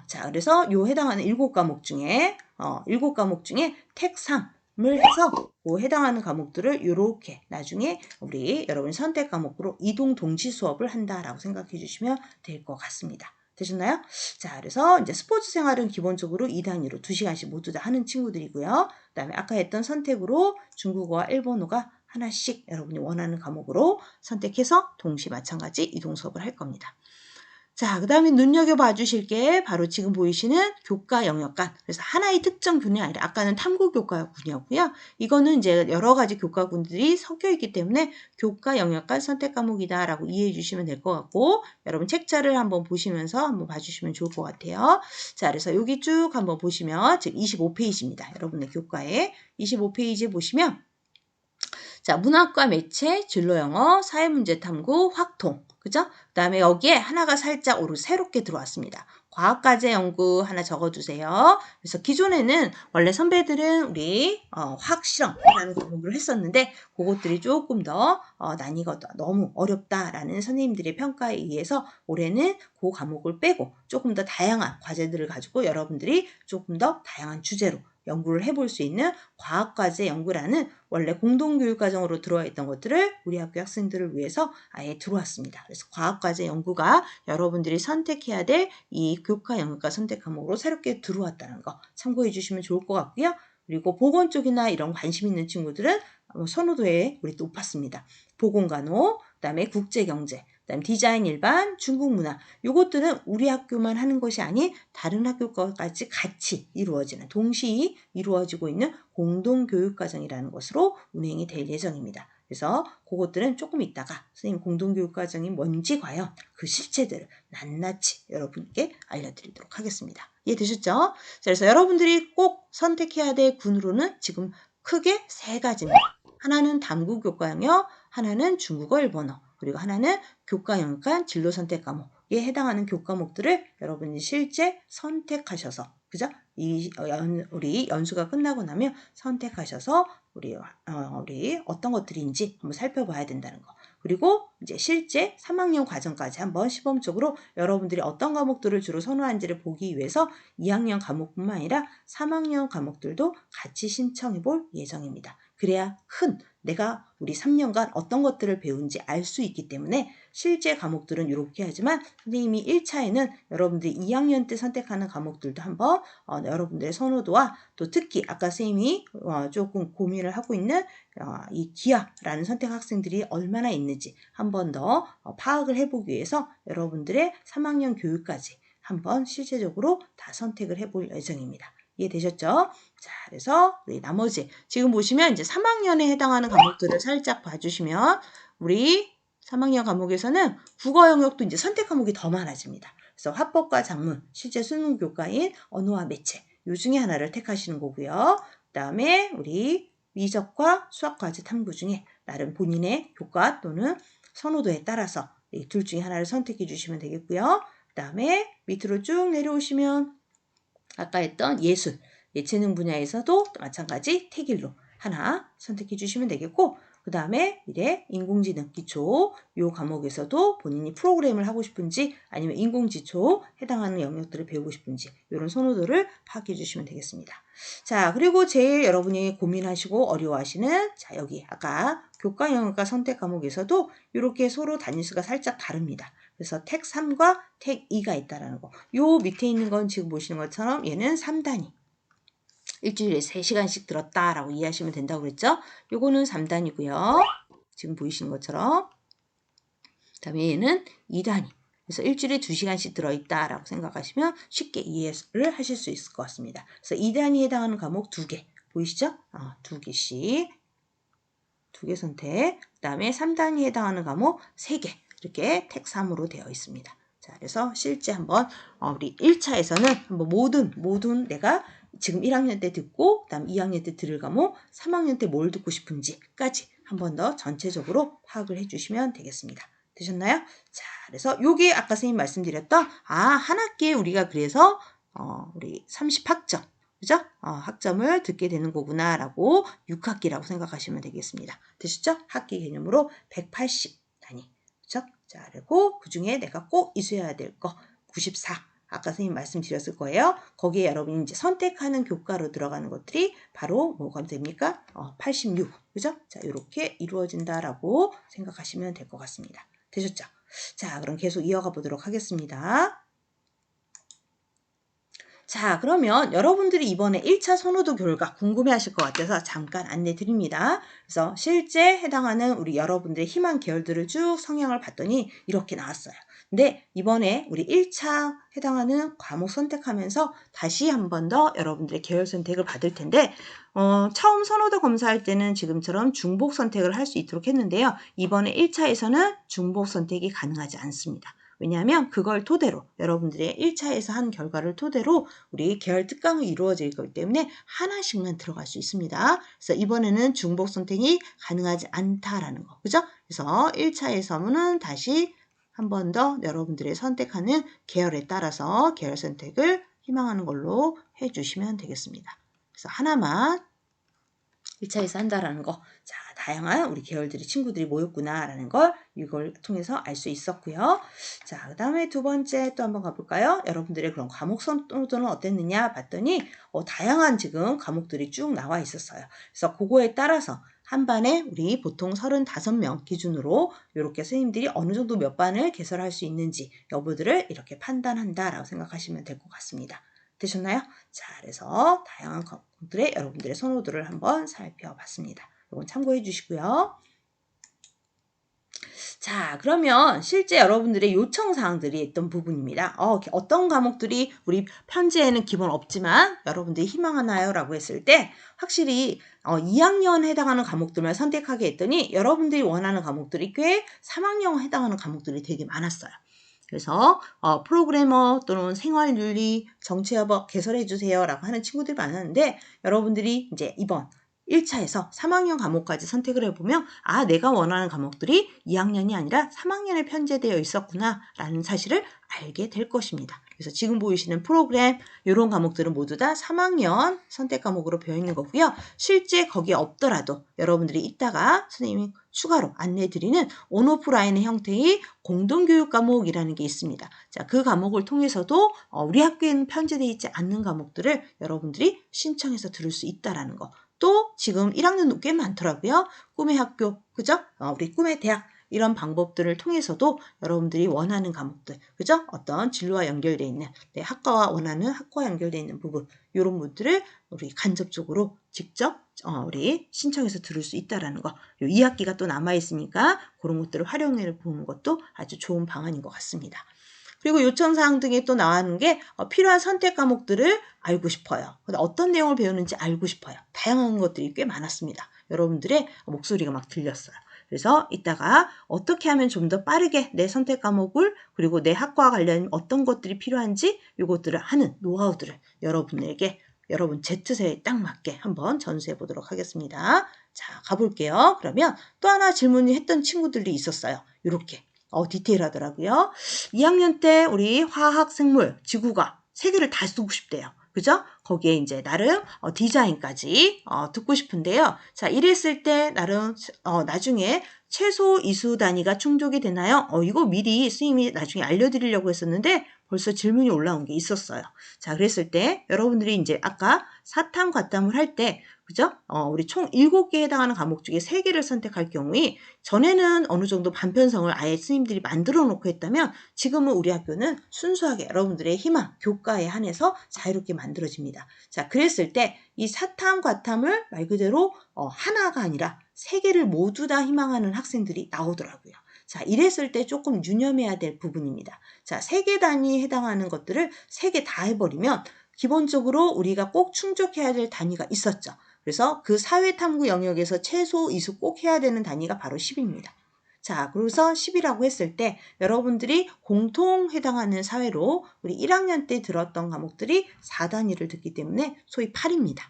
자, 그래서 요 해당하는 7과목 중에 7과목 중에 택상을 해서 해당하는 과목들을 이렇게 나중에 우리 여러분 선택 과목으로 이동 동시 수업을 한다라고 생각해 주시면 될 것 같습니다. 되셨나요? 자, 그래서 이제 스포츠 생활은 기본적으로 2단위로 2시간씩 모두 다 하는 친구들이고요. 그 다음에 아까 했던 선택으로 중국어와 일본어가 하나씩 여러분이 원하는 과목으로 선택해서 동시 마찬가지 이동 수업을 할 겁니다. 자, 그 다음에 눈여겨봐 주실 게 바로 지금 보이시는 교과 영역간. 그래서 하나의 특정 분야 아니라 아까는 탐구 교과군이었고요. 이거는 이제 여러 가지 교과군들이 섞여 있기 때문에 교과 영역간 선택 과목이다라고 이해해 주시면 될 것 같고 여러분 책자를 한번 보시면서 한번 봐주시면 좋을 것 같아요. 자, 그래서 여기 쭉 한번 보시면 지금 25페이지입니다. 여러분의 교과에 25페이지에 보시면 자, 문학과 매체, 진로영어, 사회문제탐구, 확통. 그죠? 그 다음에 여기에 하나가 살짝 새롭게 들어왔습니다. 과학과제 연구 하나 적어주세요. 그래서 기존에는 원래 선배들은 우리 화학실험이라는 과목을 했었는데 그것들이 조금 더 난이가 너무 어렵다라는 선생님들의 평가에 의해서 올해는 그 과목을 빼고 조금 더 다양한 과제들을 가지고 여러분들이 조금 더 다양한 주제로 연구를 해볼 수 있는 과학과제 연구라는 원래 공동교육과정으로 들어와 있던 것들을 우리 학교 학생들을 위해서 아예 들어왔습니다. 그래서 과학과제 연구가 여러분들이 선택해야 될 이 교과 영역과 선택 과목으로 새롭게 들어왔다는 거 참고해 주시면 좋을 것 같고요. 그리고 보건 쪽이나 이런 관심 있는 친구들은 선호도에 우리 높았습니다. 보건간호, 그 다음에 국제경제, 그다음 디자인 일반, 중국 문화 요것들은 우리 학교만 하는 것이 아닌 다른 학교까지 같이 이루어지는 동시에 이루어지고 있는 공동교육과정이라는 것으로 운행이 될 예정입니다. 그래서 그것들은 조금 있다가 선생님 공동교육과정이 뭔지 과연 그 실체들을 낱낱이 여러분께 알려드리도록 하겠습니다. 이해되셨죠? 자, 그래서 여러분들이 꼭 선택해야 될 군으로는 지금 크게 3가지입니다. 하나는 담구교과 영역, 하나는 중국어 일본어, 그리고 하나는 교과 영역간 진로 선택 과목에 해당하는 교과목들을 여러분이 실제 선택하셔서 그죠? 우리 연수가 끝나고 나면 선택하셔서 우리 어떤 것들인지 한번 살펴봐야 된다는 거. 그리고 이제 실제 3학년 과정까지 한번 시범적으로 여러분들이 어떤 과목들을 주로 선호하는지를 보기 위해서 2학년 과목뿐만 아니라 3학년 과목들도 같이 신청해 볼 예정입니다. 그래야 내가 우리 3년간 어떤 것들을 배운지 알 수 있기 때문에 실제 과목들은 이렇게 하지만 선생님이 1차에는 여러분들이 2학년 때 선택하는 과목들도 한번 여러분들의 선호도와 또 특히 아까 선생님이 조금 고민을 하고 있는 이 기하라는 선택 학생들이 얼마나 있는지 한 번 더 파악을 해보기 위해서 여러분들의 3학년 교육까지 한번 실제적으로 다 선택을 해볼 예정입니다. 이해되셨죠? 자, 그래서 우리 나머지 지금 보시면 이제 3학년에 해당하는 과목들을 살짝 봐주시면 우리 3학년 과목에서는 국어 영역도 이제 선택 과목이 더 많아집니다. 그래서 화법과 작문, 실제 수능 교과인 언어와 매체 요 중에 하나를 택하시는 거고요. 그다음에 우리 미적과 수학 과제 탐구 중에 나름 본인의 교과 또는 선호도에 따라서 이 둘 중에 하나를 선택해 주시면 되겠고요. 그다음에 밑으로 쭉 내려오시면 아까 했던 예술, 예체능 분야에서도 마찬가지 택일로 하나 선택해 주시면 되겠고 그 다음에 미래 인공지능 기초 요 과목에서도 본인이 프로그램을 하고 싶은지 아니면 인공지초 해당하는 영역들을 배우고 싶은지 이런 선호도를 파악해 주시면 되겠습니다. 자, 그리고 제일 여러분이 고민하시고 어려워하시는 자, 여기 아까 교과 영역과 선택 과목에서도 이렇게 서로 단위수가 살짝 다릅니다. 그래서 택 3과 택 2가 있다라는 거. 요 밑에 있는 건 지금 보시는 것처럼 얘는 3단위. 일주일에 3시간씩 들었다라고 이해하시면 된다고 그랬죠? 요거는 3단위고요. 지금 보이시는 것처럼. 그다음에 얘는 2단위. 그래서 일주일에 2시간씩 들어있다라고 생각하시면 쉽게 이해를 하실 수 있을 것 같습니다. 그래서 2단위에 해당하는 과목 2개. 보이시죠? 2개씩. 2개 선택. 그다음에 3단위에 해당하는 과목 3개. 이렇게 택 3으로 되어 있습니다. 자, 그래서 실제 한번 우리 1차에서는 한번 모든 내가 지금 1학년 때 듣고 그다음 2학년 때 들을 과목, 3학년 때 뭘 듣고 싶은지까지 한 번 더 전체적으로 파악을 해주시면 되겠습니다. 되셨나요? 자, 그래서 요게 아까 선생님 말씀드렸던 한 학기에 우리가 그래서 우리 30학점 그죠? 학점을 듣게 되는 거구나라고 6학기라고 생각하시면 되겠습니다. 되셨죠? 학기 개념으로 180 단위. 그죠? 자, 그리고 그 중에 내가 꼭 있어야 될 거 94. 아까 선생님 말씀드렸을 거예요. 거기에 여러분이 이제 선택하는 교과로 들어가는 것들이 바로 뭐가 됩니까? 86. 그죠? 자, 이렇게 이루어진다라고 생각하시면 될 것 같습니다. 되셨죠? 자, 그럼 계속 이어가 보도록 하겠습니다. 자, 그러면 여러분들이 이번에 1차 선호도 결과 궁금해하실 것 같아서 잠깐 안내 드립니다. 그래서 실제 해당하는 우리 여러분들의 희망 계열들을 쭉 성향을 봤더니 이렇게 나왔어요. 근데 이번에 우리 1차 해당하는 과목 선택하면서 다시 한 번 더 여러분들의 계열 선택을 받을 텐데 처음 선호도 검사할 때는 지금처럼 중복 선택을 할 수 있도록 했는데요. 이번에 1차에서는 중복 선택이 가능하지 않습니다. 왜냐하면 그걸 토대로 여러분들의 1차에서 한 결과를 토대로 우리 계열 특강이 이루어질 거기 때문에 하나씩만 들어갈 수 있습니다. 그래서 이번에는 중복 선택이 가능하지 않다라는 거. 그죠? 그래서 1차에서는 다시 한 번 더 여러분들의 선택하는 계열에 따라서 계열 선택을 희망하는 걸로 해주시면 되겠습니다. 그래서 하나만 1차에서 한다라는 거. 자, 다양한 우리 계열들이 친구들이 모였구나라는 걸 이걸 통해서 알 수 있었고요. 자, 그 다음에 두 번째 또 한번 가볼까요? 여러분들의 그런 과목 선호도는 어땠느냐 봤더니 다양한 지금 과목들이 쭉 나와 있었어요. 그래서 그거에 따라서 한 반에 우리 보통 35명 기준으로 이렇게 선생님들이 어느 정도 몇 반을 개설할 수 있는지 여부들을 이렇게 판단한다라고 생각하시면 될 것 같습니다. 되셨나요? 자, 그래서 다양한 과목들의 여러분들의 선호도를 한번 살펴봤습니다. 이건 참고해 주시고요. 자, 그러면 실제 여러분들의 요청 사항들이 있던 부분입니다. 어떤 과목들이 우리 편지에는 기본 없지만 여러분들이 희망하나요? 라고 했을 때 확실히 2학년 해당하는 과목들만 선택하게 했더니 여러분들이 원하는 과목들이 꽤 3학년 해당하는 과목들이 되게 많았어요. 그래서 프로그래머 또는 생활윤리, 정치화법 개설해 주세요 라고 하는 친구들이 많았는데 여러분들이 이제 이번 1차에서 3학년 과목까지 선택을 해보면 내가 원하는 과목들이 2학년이 아니라 3학년에 편제되어 있었구나 라는 사실을 알게 될 것입니다. 그래서 지금 보이시는 프로그램 이런 과목들은 모두 다 3학년 선택 과목으로 배어 있는 거고요. 실제 거기에 없더라도 여러분들이 이따가 선생님이 추가로 안내드리는 온오프라인의 형태의 공동교육 과목이라는 게 있습니다. 자, 그 과목을 통해서도 우리 학교에는 편제되어 있지 않는 과목들을 여러분들이 신청해서 들을 수 있다는 거. 또 지금 1학년도 꽤 많더라고요. 꿈의 학교, 그죠? 우리 꿈의 대학 이런 방법들을 통해서도 여러분들이 원하는 과목들, 그죠? 어떤 진로와 연결되어 있는 학과와 원하는 학과와 연결되어 있는 부분 이런 분들을 우리 간접적으로 직접 우리 신청해서 들을 수 있다는 거. 2학기가 또 남아있으니까 그런 것들을 활용해 보는 것도 아주 좋은 방안인 것 같습니다. 그리고 요청사항 등에 또 나오는 게 필요한 선택 과목들을 알고 싶어요. 어떤 내용을 배우는지 알고 싶어요. 다양한 것들이 꽤 많았습니다. 여러분들의 목소리가 막 들렸어요. 그래서 이따가 어떻게 하면 좀 더 빠르게 내 선택 과목을 그리고 내 학과와 관련 어떤 것들이 필요한지 이것들을 하는 노하우들을 여러분에게 여러분 Z세에 딱 맞게 한번 전수해 보도록 하겠습니다. 자, 가볼게요. 그러면 또 하나 질문을 했던 친구들이 있었어요. 이렇게 디테일하더라고요. 2학년 때 우리 화학, 생물, 지구과학 3개를 다 쓰고 싶대요. 그죠? 거기에 이제 나름 디자인까지 듣고 싶은데요. 자, 이랬을 때 나름 나중에 최소 이수 단위가 충족이 되나요? 이거 미리 선생님이 나중에 알려드리려고 했었는데 벌써 질문이 올라온 게 있었어요. 자, 그랬을 때 여러분들이 이제 아까 사탐, 과탐을 할 때 그죠? 우리 총 7개에 해당하는 과목 중에 3개를 선택할 경우에 전에는 어느 정도 반편성을 아예 스님들이 만들어 놓고 했다면 지금은 우리 학교는 순수하게 여러분들의 희망, 교과에 한해서 자유롭게 만들어집니다. 자, 그랬을 때 이 사탐, 과탐을 말 그대로 하나가 아니라 3개를 모두 다 희망하는 학생들이 나오더라고요. 자, 이랬을 때 조금 유념해야 될 부분입니다. 자, 3개 단위에 해당하는 것들을 3개 다 해버리면 기본적으로 우리가 꼭 충족해야 될 단위가 있었죠. 그래서 그 사회탐구 영역에서 최소 이수 꼭 해야 되는 단위가 바로 10입니다. 자, 그래서 10이라고 했을 때 여러분들이 공통 해당하는 사회로 우리 1학년 때 들었던 과목들이 4단위를 듣기 때문에 소위 8입니다.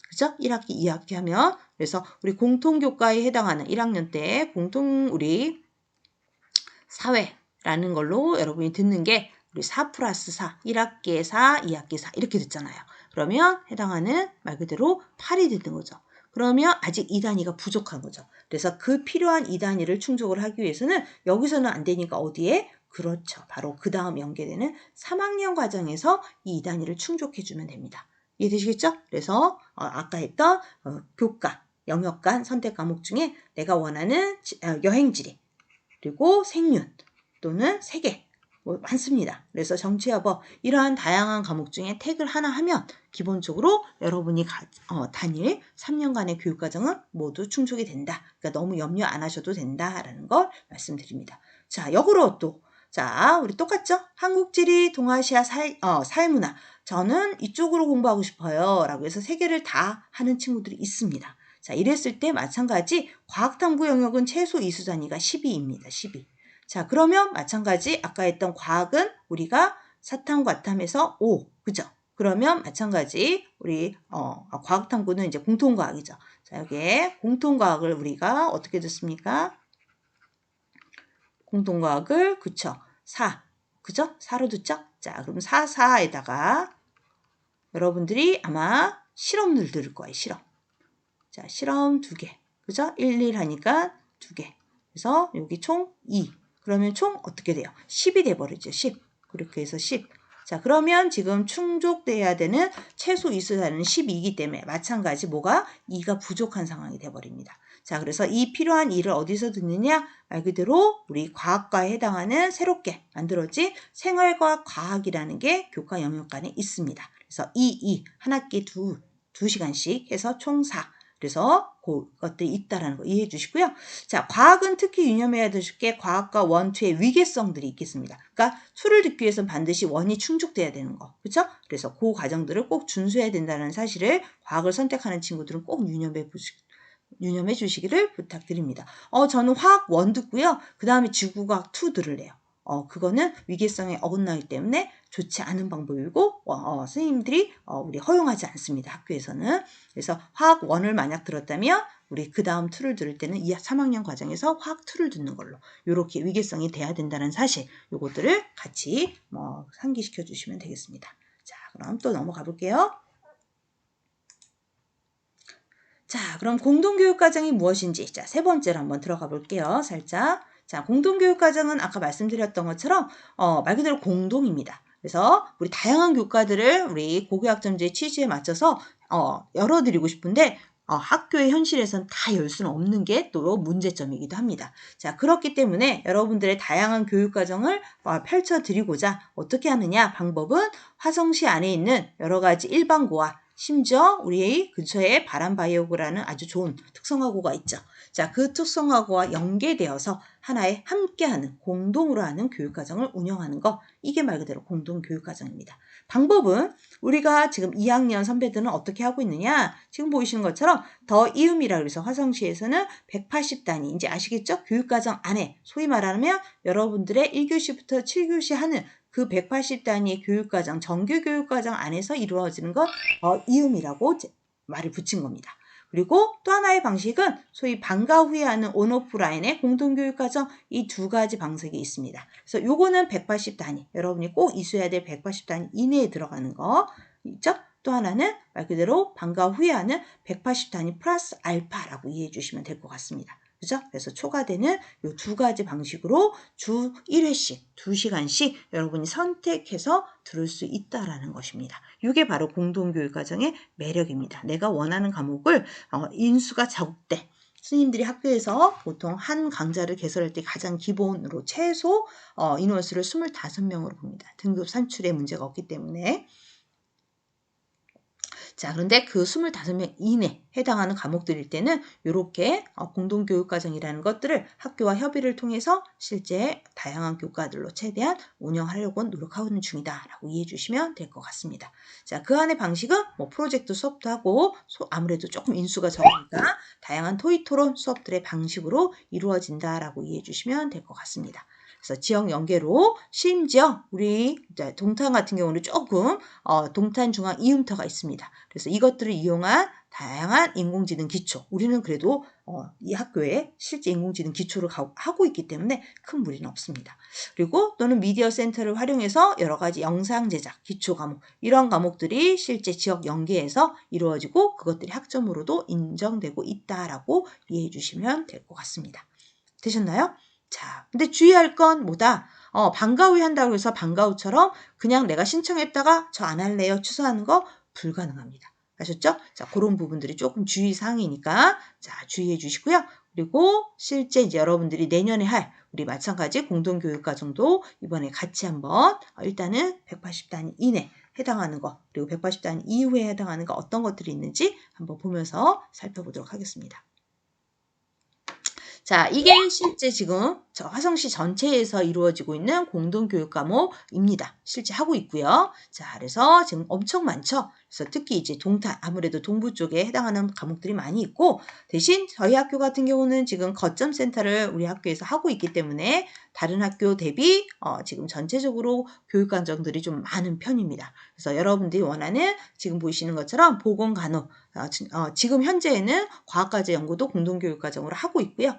그죠? 1학기, 2학기 하면. 그래서 우리 공통교과에 해당하는 1학년 때 공통 우리 사회라는 걸로 여러분이 듣는 게 우리 4 플러스 4, 1학기에 4, 2학기에 4 이렇게 듣잖아요. 그러면 해당하는 말 그대로 8이 되는 거죠. 그러면 아직 2단위가 부족한 거죠. 그래서 그 필요한 2단위를 충족을 하기 위해서는 여기서는 안 되니까 어디에? 그렇죠. 바로 그 다음 연계되는 3학년 과정에서 이 2단위를 충족해주면 됩니다. 이해되시겠죠? 그래서 아까 했던 교과, 영역간 선택 과목 중에 내가 원하는 여행지리, 그리고 생륜 또는 세계 많습니다. 그래서 정치화법 이러한 다양한 과목 중에 택을 하나 하면 기본적으로 여러분이 단일 3년간의 교육과정은 모두 충족이 된다. 그러니까 너무 염려 안 하셔도 된다라는 걸 말씀드립니다. 자, 역으로 또 자, 우리 똑같죠? 한국지리, 동아시아, 사회문화. 저는 이쪽으로 공부하고 싶어요. 라고 해서 3개를 다 하는 친구들이 있습니다. 자, 이랬을 때 마찬가지 과학탐구 영역은 최소 이수 단위가 12입니다. 12. 자, 그러면 마찬가지 아까 했던 과학은 우리가 사탐, 과탐에서 5. 그죠? 그러면 마찬가지 우리 과학탐구는 이제 공통과학이죠. 자, 여기에 공통과학을 우리가 어떻게 듣습니까? 공통과학을 그쵸? 4. 그죠? 4로 듣죠? 자, 그럼 4, 4에다가 여러분들이 아마 실험을 들을 거예요. 실험. 자, 실험 2개. 그죠? 1, 1 하니까 2개. 그래서 여기 총 2. 그러면 총 어떻게 돼요? 10이 돼버리죠. 10. 그렇게 해서 10. 자, 그러면 지금 충족돼야 되는 최소 이수단은 12이기 때문에 마찬가지 뭐가? 2가 부족한 상황이 돼버립니다. 자, 그래서 이 필요한 2를 어디서 듣느냐? 말 그대로 우리 과학과에 해당하는 새롭게 만들어진 생활과학 과학이라는 게 교과 영역간에 있습니다. 그래서 한 학기 2시간씩 해서 총 4. 그래서 그것들이 있다라는 거 이해해 주시고요. 자, 과학은 특히 유념해야 될 게 과학과 원, 2의 위계성들이 있겠습니다. 그러니까 2를 듣기 위해서는 반드시 원이 충족돼야 되는 거. 그렇죠? 그래서 그 과정들을 꼭 준수해야 된다는 사실을 과학을 선택하는 친구들은 꼭 유념해 주시기를 부탁드립니다. 저는 화학 1 듣고요. 그 다음에 지구과학 2 들을래요. 그거는 위계성에 어긋나기 때문에 좋지 않은 방법이고 선생님들이 우리 허용하지 않습니다. 학교에서는. 그래서 화학 1을 만약 들었다면 우리 그 다음 2를 들을 때는 3학년 과정에서 화학 2를 듣는 걸로 이렇게 위계성이 돼야 된다는 사실 요것들을 같이 상기시켜 주시면 되겠습니다. 자, 그럼 또 넘어가 볼게요. 자, 그럼 공동교육과정이 무엇인지 자, 3번째로 한번 들어가 볼게요. 살짝. 자, 공동교육과정은 아까 말씀드렸던 것처럼 말 그대로 공동입니다. 그래서 우리 다양한 교과들을 우리 고교학점제 취지에 맞춰서 열어드리고 싶은데 학교의 현실에서는 다 열 수는 없는 게 또 문제점이기도 합니다. 자, 그렇기 때문에 여러분들의 다양한 교육과정을 펼쳐드리고자 어떻게 하느냐 방법은 화성시 안에 있는 여러 가지 일반고와 심지어 우리 근처에 바람바이오고라는 아주 좋은 특성화고가 있죠. 자, 그 특성화고와 연계되어서 하나의 함께하는 공동으로 하는 교육과정을 운영하는 거, 이게 말 그대로 공동교육과정입니다. 방법은 우리가 지금 2학년 선배들은 어떻게 하고 있느냐, 지금 보이시는 것처럼 더 이음이라 그래서 화성시에서는 180단위, 이제 아시겠죠? 교육과정 안에 소위 말하면 여러분들의 1교시부터 7교시 하는 그 180단위의 교육과정, 정규교육과정 안에서 이루어지는 것 이음이라고 말을 붙인 겁니다. 그리고 또 하나의 방식은 소위 방과 후에 하는 온오프라인의 공동교육과정, 이 두 가지 방식이 있습니다. 그래서 요거는 180단위, 여러분이 꼭 이수해야 될 180단위 이내에 들어가는 거 있죠? 또 하나는 말 그대로 방과 후에 하는 180단위 플러스 알파라고 이해해 주시면 될 것 같습니다. 그죠? 그래서 초과되는 이 두 가지 방식으로 주 1회씩 2시간씩 여러분이 선택해서 들을 수 있다라는 것입니다. 이게 바로 공동교육과정의 매력입니다. 내가 원하는 과목을 인수가 적대. 스님들이 학교에서 보통 한 강좌를 개설할 때 가장 기본으로 최소 인원수를 25명으로 봅니다. 등급 산출에 문제가 없기 때문에. 자, 그런데 그 25명 이내 해당하는 과목들일 때는 이렇게 공동교육과정이라는 것들을 학교와 협의를 통해서 실제 다양한 교과들로 최대한 운영하려고 노력하고 있는 중이다라고 이해해 주시면 될 것 같습니다. 자, 그 안의 방식은 뭐 프로젝트 수업도 하고 아무래도 조금 인수가 적으니까 다양한 토의 토론 수업들의 방식으로 이루어진다라고 이해해 주시면 될 것 같습니다. 그래서 지역 연계로 심지어 우리 동탄 같은 경우는 조금 동탄 중앙 이음터가 있습니다. 그래서 이것들을 이용한 다양한 인공지능 기초, 우리는 그래도 이 학교에 실제 인공지능 기초를 하고 있기 때문에 큰 무리는 없습니다. 그리고 또는 미디어 센터를 활용해서 여러 가지 영상 제작, 기초 과목, 이런 과목들이 실제 지역 연계에서 이루어지고 그것들이 학점으로도 인정되고 있다라고 이해해 주시면 될 것 같습니다. 되셨나요? 자, 근데 주의할 건 뭐다? 방과 후에 한다고 해서 방과 후처럼 그냥 내가 신청했다가 저 안 할래요 취소하는 거 불가능합니다. 아셨죠? 자, 그런 부분들이 조금 주의사항이니까 자, 주의해 주시고요. 그리고 실제 이제 여러분들이 내년에 할 우리 마찬가지 공동교육과정도 이번에 같이 한번 일단은 180단위 이내 해당하는 거, 그리고 180단위 이후에 해당하는 거 어떤 것들이 있는지 한번 보면서 살펴보도록 하겠습니다. 자, 이게 실제 지금 저 화성시 전체에서 이루어지고 있는 공동교육 과목입니다. 실제 하고 있고요. 자, 그래서 지금 엄청 많죠. 그래서 특히 이제 동탄, 아무래도 동부 쪽에 해당하는 과목들이 많이 있고, 대신 저희 학교 같은 경우는 지금 거점 센터를 우리 학교에서 하고 있기 때문에 다른 학교 대비 지금 전체적으로 교육 과정들이 좀 많은 편입니다. 그래서 여러분들이 원하는 지금 보시는 것처럼 보건간호, 지금 현재에는 과학과제 연구도 공동교육 과정으로 하고 있고요.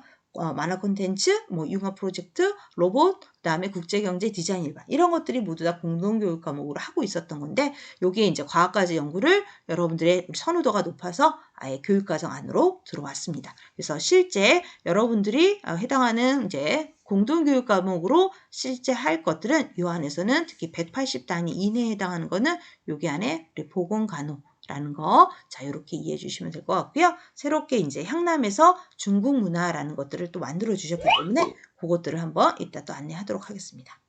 만화 콘텐츠, 뭐 융합 프로젝트, 로봇, 그다음에 국제경제 디자인 일반 이런 것들이 모두 다 공동교육 과목으로 하고 있었던 건데 여기에 이제 과학과제 연구를 여러분들의 선호도가 높아서 아예 교육과정 안으로 들어왔습니다. 그래서 실제 여러분들이 해당하는 이제 공동교육 과목으로 실제 할 것들은 이 안에서는 특히 180단위 이내에 해당하는 거는 여기 안에 우리 보건간호 라는 거, 자, 이렇게 이해해 주시면 될 것 같고요. 새롭게 이제 향남에서 중국 문화라는 것들을 또 만들어 주셨기 때문에 그것들을 한번 이따 또 안내하도록 하겠습니다.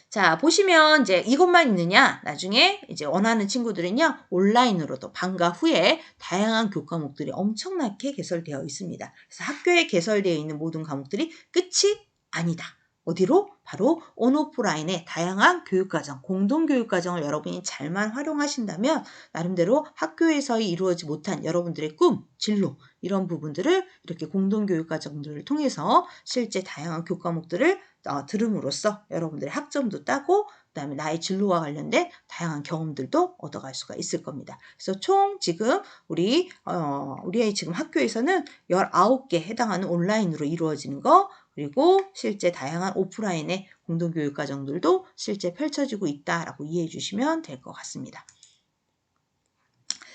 자, 보시면 이제 이것만 있느냐? 나중에 이제 원하는 친구들은요, 온라인으로도 방과 후에 다양한 교과목들이 엄청나게 개설되어 있습니다. 그래서 학교에 개설되어 있는 모든 과목들이 끝이 아니다. 어디로? 바로 온오프라인의 다양한 교육과정, 공동교육과정을 여러분이 잘만 활용하신다면 나름대로 학교에서 이루어지지 못한 여러분들의 꿈, 진로 이런 부분들을 이렇게 공동교육과정들을 통해서 실제 다양한 교과목들을 들음으로써 여러분들의 학점도 따고 그다음에 나의 진로와 관련된 다양한 경험들도 얻어갈 수가 있을 겁니다. 그래서 총 지금 우리의 지금 학교에서는 19개 해당하는 온라인으로 이루어지는 거 그리고 실제 다양한 오프라인의 공동교육 과정들도 실제 펼쳐지고 있다라고 이해해 주시면 될 것 같습니다.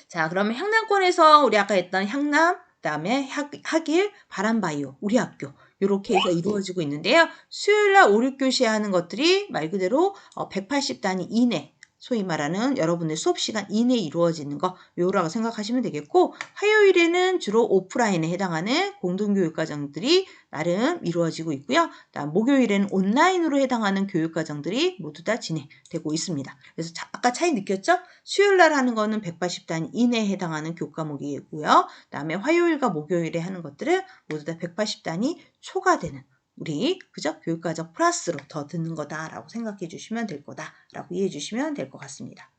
자, 그러면 향남권에서 우리 아까 했던 향남, 그다음에 학일, 바람바이오, 우리 학교 이렇게 해서 이루어지고 있는데요. 수요일날 5, 6교시에 하는 것들이 말 그대로 180단위 이내 소위 말하는 여러분의 수업 시간 이내에 이루어지는 거 요라고 생각하시면 되겠고, 화요일에는 주로 오프라인에 해당하는 공동교육과정들이 나름 이루어지고 있고요. 다음 목요일에는 온라인으로 해당하는 교육과정들이 모두 다 진행되고 있습니다. 그래서 아까 차이 느꼈죠? 수요일 날 하는 거는 180단위 이내에 해당하는 교과목이고요. 그다음에 화요일과 목요일에 하는 것들은 모두 다 180단위 초과되는 우리 그죠? 교육과정 플러스로 더 듣는 거다라고 생각해 주시면 될 거다라고 이해해 주시면 될 것 같습니다.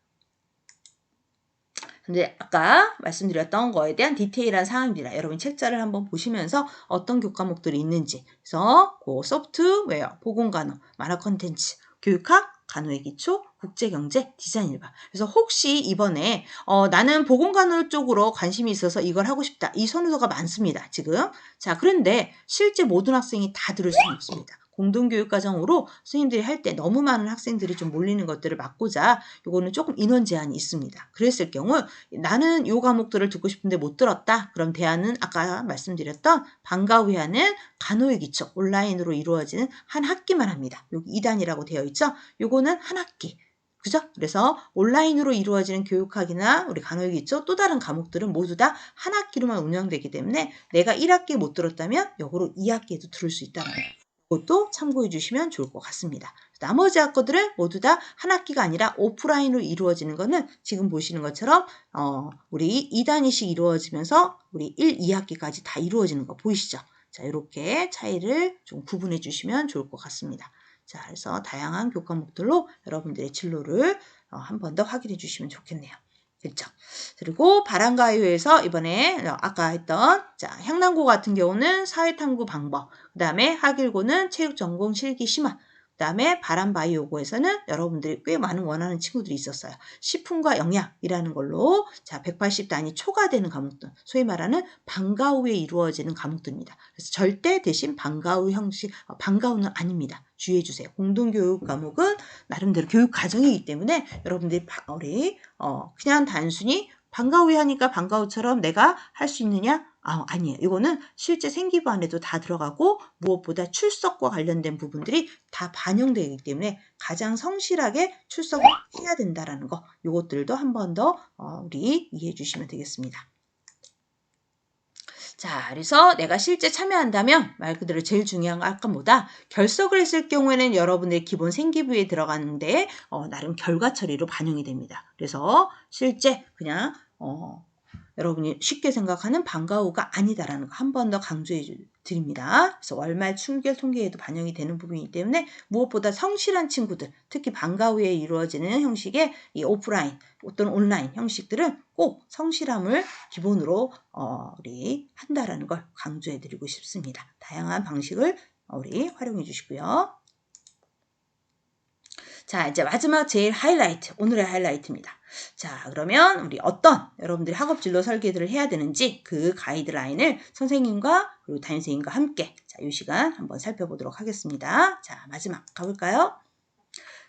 근데 아까 말씀드렸던 거에 대한 디테일한 사항입니다. 여러분 책자를 한번 보시면서 어떤 교과목들이 있는지, 그래서 소프트웨어, 보건간호, 만화 콘텐츠, 교육학, 간호의 기초, 국제경제, 디자인 일반. 그래서 혹시 이번에 나는 보건간호 쪽으로 관심이 있어서 이걸 하고 싶다. 이 선호도가 많습니다. 지금. 자, 그런데 실제 모든 학생이 다 들을 수는 없습니다. 공동교육과정으로 선생님들이 할 때 너무 많은 학생들이 좀 몰리는 것들을 막고자 요거는 조금 인원 제한이 있습니다. 그랬을 경우 나는 요 과목들을 듣고 싶은데 못 들었다. 그럼 대안은 아까 말씀드렸던 방과 후에 하는 간호의 기초 온라인으로 이루어지는 한 학기만 합니다. 여기 2단이라고 되어 있죠. 요거는 한 학기. 그죠? 그래서 온라인으로 이루어지는 교육학이나 우리 간호의 기초 또 다른 과목들은 모두 다 한 학기로만 운영되기 때문에 내가 1학기에 못 들었다면 역으로 2학기에도 들을 수 있다는 거예요. 그것도 참고해 주시면 좋을 것 같습니다. 나머지 학과들은 모두 다 한 학기가 아니라 오프라인으로 이루어지는 거는 지금 보시는 것처럼 우리 2단위씩 이루어지면서 우리 1, 2학기까지 다 이루어지는 거 보이시죠? 자, 이렇게 차이를 좀 구분해 주시면 좋을 것 같습니다. 자, 그래서 다양한 교과목들로 여러분들의 진로를 한 번 더 확인해 주시면 좋겠네요. 그렇죠. 그리고 바람가요에서 이번에 아까 했던 향남고 같은 경우는 사회탐구 방법, 그 다음에 하길고는 체육전공 실기 심화, 그 다음에 바람바이오고에서는 여러분들이 꽤 많은 원하는 친구들이 있었어요. 식품과 영양이라는 걸로 180단위 초과되는 과목들, 소위 말하는 방과 후에 이루어지는 과목들입니다. 그래서 절대 대신 방과 후 형식, 방과 후는 아닙니다. 주의해 주세요. 공동교육 과목은 나름대로 교육 과정이기 때문에 여러분들이 그냥 단순히 방과 후에 하니까 방과 후처럼 내가 할 수 있느냐? 아니에요. 이거는 실제 생기부 안에도 다 들어가고 무엇보다 출석과 관련된 부분들이 다 반영되기 때문에 가장 성실하게 출석을 해야 된다라는 거, 이것들도 한 번 더 우리 이해해 주시면 되겠습니다. 자, 그래서 내가 실제 참여한다면 말 그대로 제일 중요한 것보다 결석을 했을 경우에는 여러분의 기본 생기부에 들어가는데 나름 결과 처리로 반영이 됩니다. 그래서 실제 그냥 여러분이 쉽게 생각하는 방과 후가 아니다라는 거 한 번 더 강조해 드립니다. 그래서 월말 충결 통계에도 반영이 되는 부분이기 때문에 무엇보다 성실한 친구들, 특히 방과 후에 이루어지는 형식의 이 오프라인 또는 온라인 형식들은 꼭 성실함을 기본으로 우리 한다라는 걸 강조해 드리고 싶습니다. 다양한 방식을 우리 활용해 주시고요. 자, 이제 마지막 제일 하이라이트, 오늘의 하이라이트입니다. 자, 그러면 우리 어떤 여러분들이 학업 진로 설계들을 해야 되는지 그 가이드라인을 선생님과 그리고 담임선생님과 함께 이 시간 한번 살펴보도록 하겠습니다. 자, 마지막 가볼까요?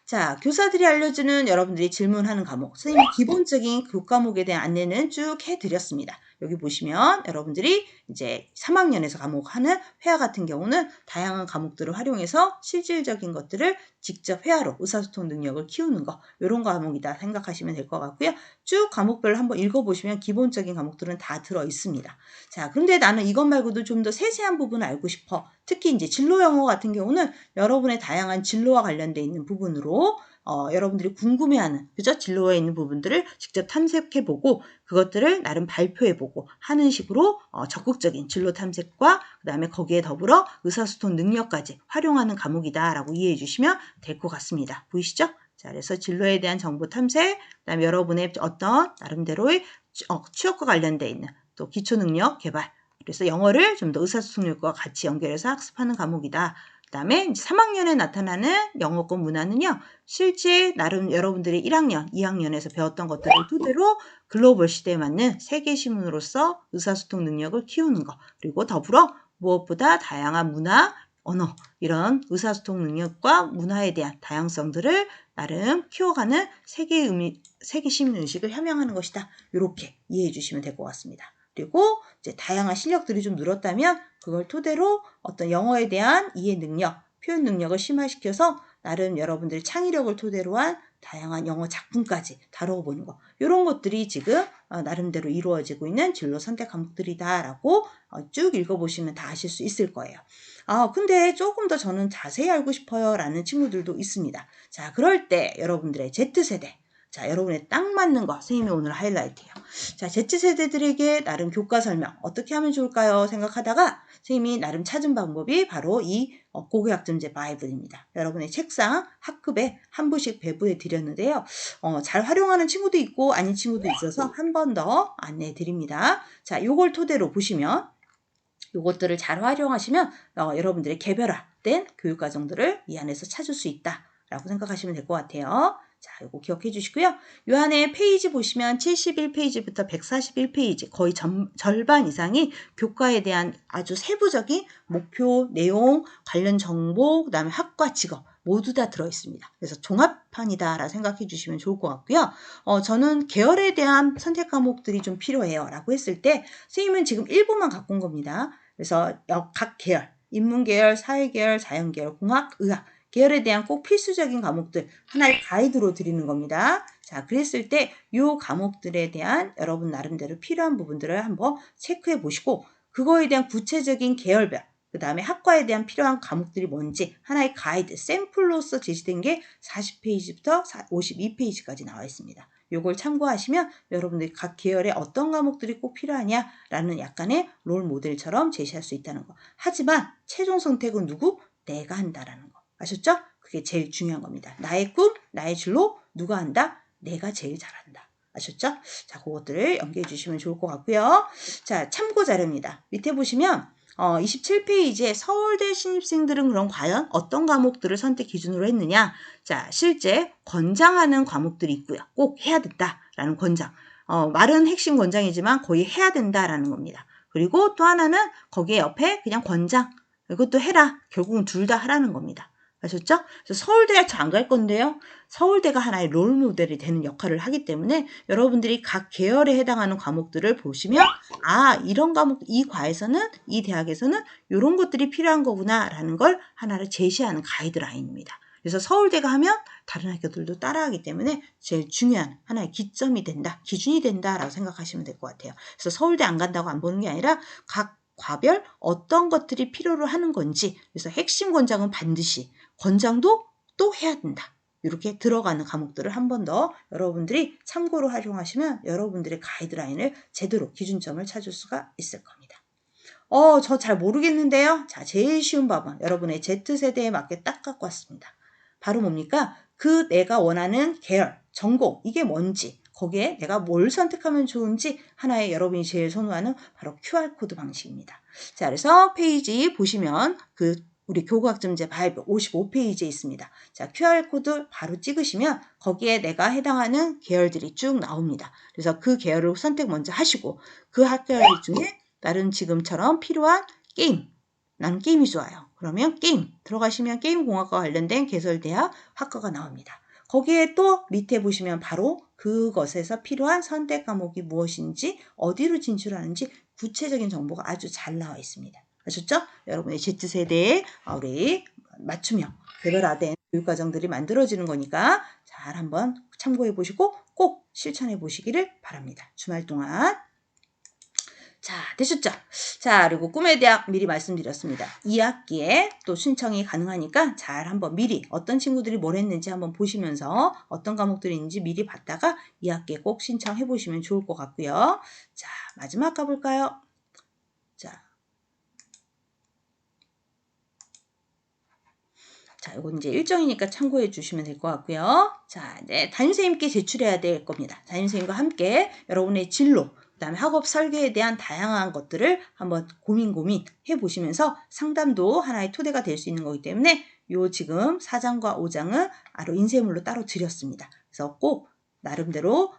자, 교사들이 알려주는 여러분들이 질문하는 과목, 선생님이 기본적인 교과목에 대한 안내는 쭉 해드렸습니다. 여기 보시면 여러분들이 이제 3학년에서 과목하는 회화 같은 경우는 다양한 과목들을 활용해서 실질적인 것들을 직접 회화로 의사소통 능력을 키우는 거, 이런 과목이다 생각하시면 될 것 같고요. 쭉 과목별로 한번 읽어보시면 기본적인 과목들은 다 들어 있습니다. 자, 그런데 나는 이것 말고도 좀 더 세세한 부분을 알고 싶어. 특히 이제 진로 영어 같은 경우는 여러분의 다양한 진로와 관련되어 있는 부분으로 여러분들이 궁금해하는 그죠? 진로에 있는 부분들을 직접 탐색해보고 그것들을 나름 발표해보고 하는 식으로 적극적인 진로 탐색과 그 다음에 거기에 더불어 의사소통 능력까지 활용하는 과목이다라고 이해해 주시면 될 것 같습니다. 보이시죠? 자, 그래서 진로에 대한 정보 탐색, 그 다음에 여러분의 어떤 나름대로의 취업과 관련되어 있는 또 기초능력 개발, 그래서 영어를 좀 더 의사소통력과 같이 연결해서 학습하는 과목이다. 그 다음에 3학년에 나타나는 영어권 문화는요. 실제 나름 여러분들이 1학년, 2학년에서 배웠던 것들을 토대로 글로벌 시대에 맞는 세계시민으로서 의사소통 능력을 키우는 것. 그리고 더불어 무엇보다 다양한 문화, 언어, 이런 의사소통 능력과 문화에 대한 다양성들을 나름 키워가는 세계 시민의식을 함양하는 것이다. 이렇게 이해해 주시면 될 것 같습니다. 그리고 이제 다양한 실력들이 좀 늘었다면 그걸 토대로 어떤 영어에 대한 이해 능력, 표현 능력을 심화시켜서 나름 여러분들의 창의력을 토대로 한 다양한 영어 작품까지 다뤄보는 거. 이런 것들이 지금 나름대로 이루어지고 있는 진로 선택 과목들이다라고 쭉 읽어보시면 다 아실 수 있을 거예요. 근데 조금 더 저는 자세히 알고 싶어요 라는 친구들도 있습니다. 자, 그럴 때 여러분들의 Z세대, 자, 여러분의 딱 맞는 거 선생님이 오늘 하이라이트해요. 자, Z세대들에게 나름 교과 설명 어떻게 하면 좋을까요? 생각하다가 선생님이 나름 찾은 방법이 바로 이 고교학점제 바이블입니다. 여러분의 책상 학급에 한 부씩 배부해 드렸는데요. 잘 활용하는 친구도 있고 아닌 친구도 있어서 한 번 더 안내해 드립니다. 자, 요걸 토대로 보시면 요것들을 잘 활용하시면 여러분들의 개별화된 교육과정들을 이 안에서 찾을 수 있다라고 생각하시면 될 것 같아요. 자, 요거 기억해 주시고요. 요 안에 페이지 보시면 71페이지부터 141페이지 거의 절반 이상이 교과에 대한 아주 세부적인 목표, 내용, 관련 정보, 그 다음에 학과 직업 모두 다 들어있습니다. 그래서 종합판이다라고 생각해 주시면 좋을 것 같고요. 저는 계열에 대한 선택 과목들이 좀 필요해요 라고 했을 때 선생님은 지금 1부만 갖고 온 겁니다. 그래서 각 계열, 인문계열, 사회계열, 자연계열, 공학, 의학 계열에 대한 꼭 필수적인 과목들 하나의 가이드로 드리는 겁니다. 자, 그랬을 때 이 과목들에 대한 여러분 나름대로 필요한 부분들을 한번 체크해 보시고 그거에 대한 구체적인 계열별 그 다음에 학과에 대한 필요한 과목들이 뭔지 하나의 가이드, 샘플로서 제시된 게 40페이지부터 52페이지까지 나와 있습니다. 요걸 참고하시면 여러분들이 각 계열에 어떤 과목들이 꼭 필요하냐라는 약간의 롤 모델처럼 제시할 수 있다는 거. 하지만 최종 선택은 누구? 내가 한다라는 거. 아셨죠? 그게 제일 중요한 겁니다. 나의 꿈, 나의 진로 누가 한다? 내가 제일 잘한다. 아셨죠? 자, 그것들을 연계해 주시면 좋을 것 같고요. 자, 참고 자료입니다. 밑에 보시면 27페이지에 서울대 신입생들은 그럼 과연 어떤 과목들을 선택 기준으로 했느냐? 자, 실제 권장하는 과목들이 있고요. 꼭 해야 된다라는 권장. 말은 핵심 권장이지만 거의 해야 된다라는 겁니다. 그리고 또 하나는 거기에 옆에 그냥 권장. 이것도 해라. 결국은 둘 다 하라는 겁니다. 아셨죠? 그래서 서울대에 저 안 갈 건데요. 서울대가 하나의 롤 모델이 되는 역할을 하기 때문에 여러분들이 각 계열에 해당하는 과목들을 보시면 이런 과목, 이 과에서는, 이 대학에서는 이런 것들이 필요한 거구나라는 걸 하나를 제시하는 가이드라인입니다. 그래서 서울대가 하면 다른 학교들도 따라하기 때문에 제일 중요한 하나의 기점이 된다, 기준이 된다라고 생각하시면 될 것 같아요. 그래서 서울대 안 간다고 안 보는 게 아니라 각 과별 어떤 것들이 필요로 하는 건지 그래서 핵심 권장은 반드시 권장도 또 해야 된다. 이렇게 들어가는 과목들을 한 번 더 여러분들이 참고로 활용하시면 여러분들의 가이드라인을 제대로 기준점을 찾을 수가 있을 겁니다. 저 잘 모르겠는데요. 자, 제일 쉬운 방법 여러분의 Z세대에 맞게 딱 갖고 왔습니다. 바로 뭡니까? 그 내가 원하는 계열, 전공 이게 뭔지 거기에 내가 뭘 선택하면 좋은지 하나의 여러분이 제일 선호하는 바로 QR코드 방식입니다. 자, 그래서 페이지 보시면 우리 교과학점제 바이블 55페이지에 있습니다. 자, QR코드 바로 찍으시면 거기에 내가 해당하는 계열들이 쭉 나옵니다. 그래서 그 계열을 선택 먼저 하시고 그 학교 중에 다른 지금처럼 필요한 게임, 나는 게임이 좋아요. 그러면 게임 들어가시면 게임공학과 관련된 개설대학 학과가 나옵니다. 거기에 또 밑에 보시면 바로 그것에서 필요한 선택 과목이 무엇인지 어디로 진출하는지 구체적인 정보가 아주 잘 나와 있습니다. 아셨죠? 여러분의 Z세대에 우리 맞춤형 개별화된 교육과정들이 만들어지는 거니까 잘 한번 참고해 보시고 꼭 실천해 보시기를 바랍니다. 주말 동안. 자, 되셨죠? 자, 그리고 꿈의 대학 미리 말씀드렸습니다. 2학기에 또 신청이 가능하니까 잘 한번 미리 어떤 친구들이 뭘 했는지 한번 보시면서 어떤 과목들이 있는지 미리 봤다가 2학기에 꼭 신청해 보시면 좋을 것 같고요. 자, 마지막 가볼까요? 자, 이건 이제 일정이니까 참고해 주시면 될 것 같고요. 자, 이제 담임선생님께 제출해야 될 겁니다. 담임선생님과 함께 여러분의 진로, 그 다음에 학업 설계에 대한 다양한 것들을 한번 고민 해보시면서 상담도 하나의 토대가 될 수 있는 거기 때문에 요 지금 4장과 5장은 인쇄물로 따로 드렸습니다. 그래서 꼭 나름대로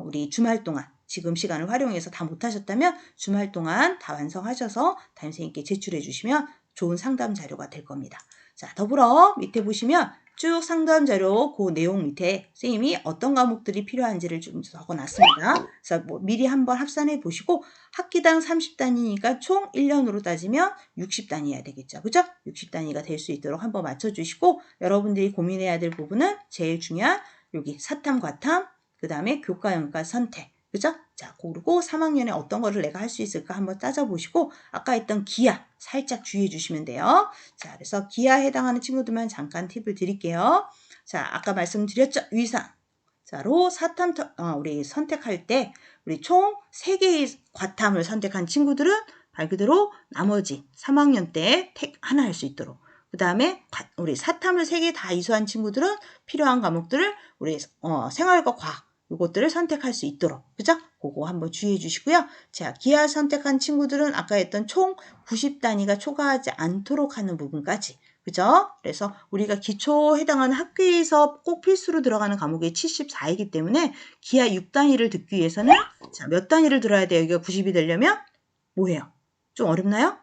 우리 주말 동안 지금 시간을 활용해서 다 못하셨다면 주말 동안 다 완성하셔서 담임선생님께 제출해 주시면 좋은 상담 자료가 될 겁니다. 자, 더불어 밑에 보시면 쭉 상담 자료 그 내용 밑에 선생님이 어떤 과목들이 필요한지를 좀 적어놨습니다. 그래서 미리 한번 합산해 보시고 학기당 30단위니까 총 1년으로 따지면 60단위여야 되겠죠. 그죠? 60단위가 될 수 있도록 한번 맞춰주시고 여러분들이 고민해야 될 부분은 제일 중요한 여기 사탐, 과탐, 그 다음에 교과, 영과 선택. 그죠? 자, 그리고 3학년에 어떤 거를 내가 할 수 있을까 한번 따져보시고 아까 했던 기하 살짝 주의해 주시면 돼요. 자, 그래서 기하에 해당하는 친구들만 잠깐 팁을 드릴게요. 자, 아까 말씀드렸죠? 위상. 자로 사탐, 우리 선택할 때 우리 총 3개의 과탐을 선택한 친구들은 말 그대로 나머지 3학년 때 택 하나 할 수 있도록. 그 다음에 우리 사탐을 3개 다 이수한 친구들은 필요한 과목들을 우리 생활과 과학 이것들을 선택할 수 있도록. 그죠? 그거 한번 주의해 주시고요. 자, 기하 선택한 친구들은 아까 했던 총 90단위가 초과하지 않도록 하는 부분까지. 그죠? 그래서 우리가 기초 해당하는 학교에서 꼭 필수로 들어가는 과목이 74이기 때문에 기하 6단위를 듣기 위해서는 자, 몇 단위를 들어야 돼요? 여기가 90이 되려면? 뭐예요? 좀 어렵나요?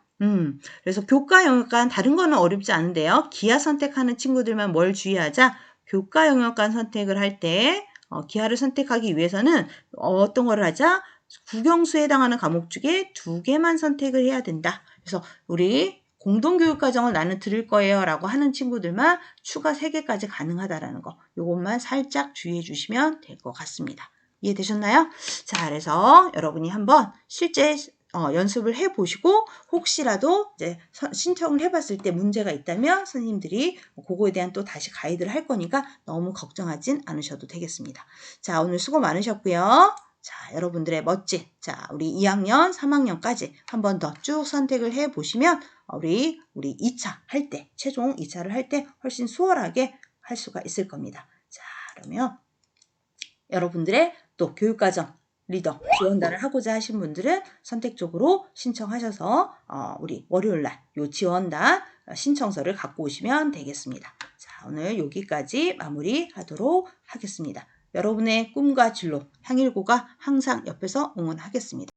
그래서 교과 영역간 다른 거는 어렵지 않은데요. 기하 선택하는 친구들만 뭘 주의하자? 교과 영역간 선택을 할 때 기하를 선택하기 위해서는 어떤 거를 하자? 국영수에 해당하는 과목 중에 2개만 선택을 해야 된다. 그래서 우리 공동교육과정을 나는 들을 거예요 라고 하는 친구들만 추가 3개까지 가능하다라는 거. 요것만 살짝 주의해 주시면 될 것 같습니다. 이해되셨나요? 자, 그래서 여러분이 한번 실제 연습을 해보시고 혹시라도 이제 신청을 해봤을 때 문제가 있다면 선생님들이 그거에 대한 또 다시 가이드를 할 거니까 너무 걱정하진 않으셔도 되겠습니다. 자, 오늘 수고 많으셨고요. 자, 여러분들의 멋진 자 우리 2학년, 3학년까지 한 번 더 쭉 선택을 해보시면 우리 2차 할 때, 최종 2차를 할 때 훨씬 수월하게 할 수가 있을 겁니다. 자, 그러면 여러분들의 또 교육과정 리더 지원단을 하고자 하신 분들은 선택적으로 신청하셔서 우리 월요일날 요 지원단 신청서를 갖고 오시면 되겠습니다. 자, 오늘 여기까지 마무리하도록 하겠습니다. 여러분의 꿈과 진로 향일고가 항상 옆에서 응원하겠습니다.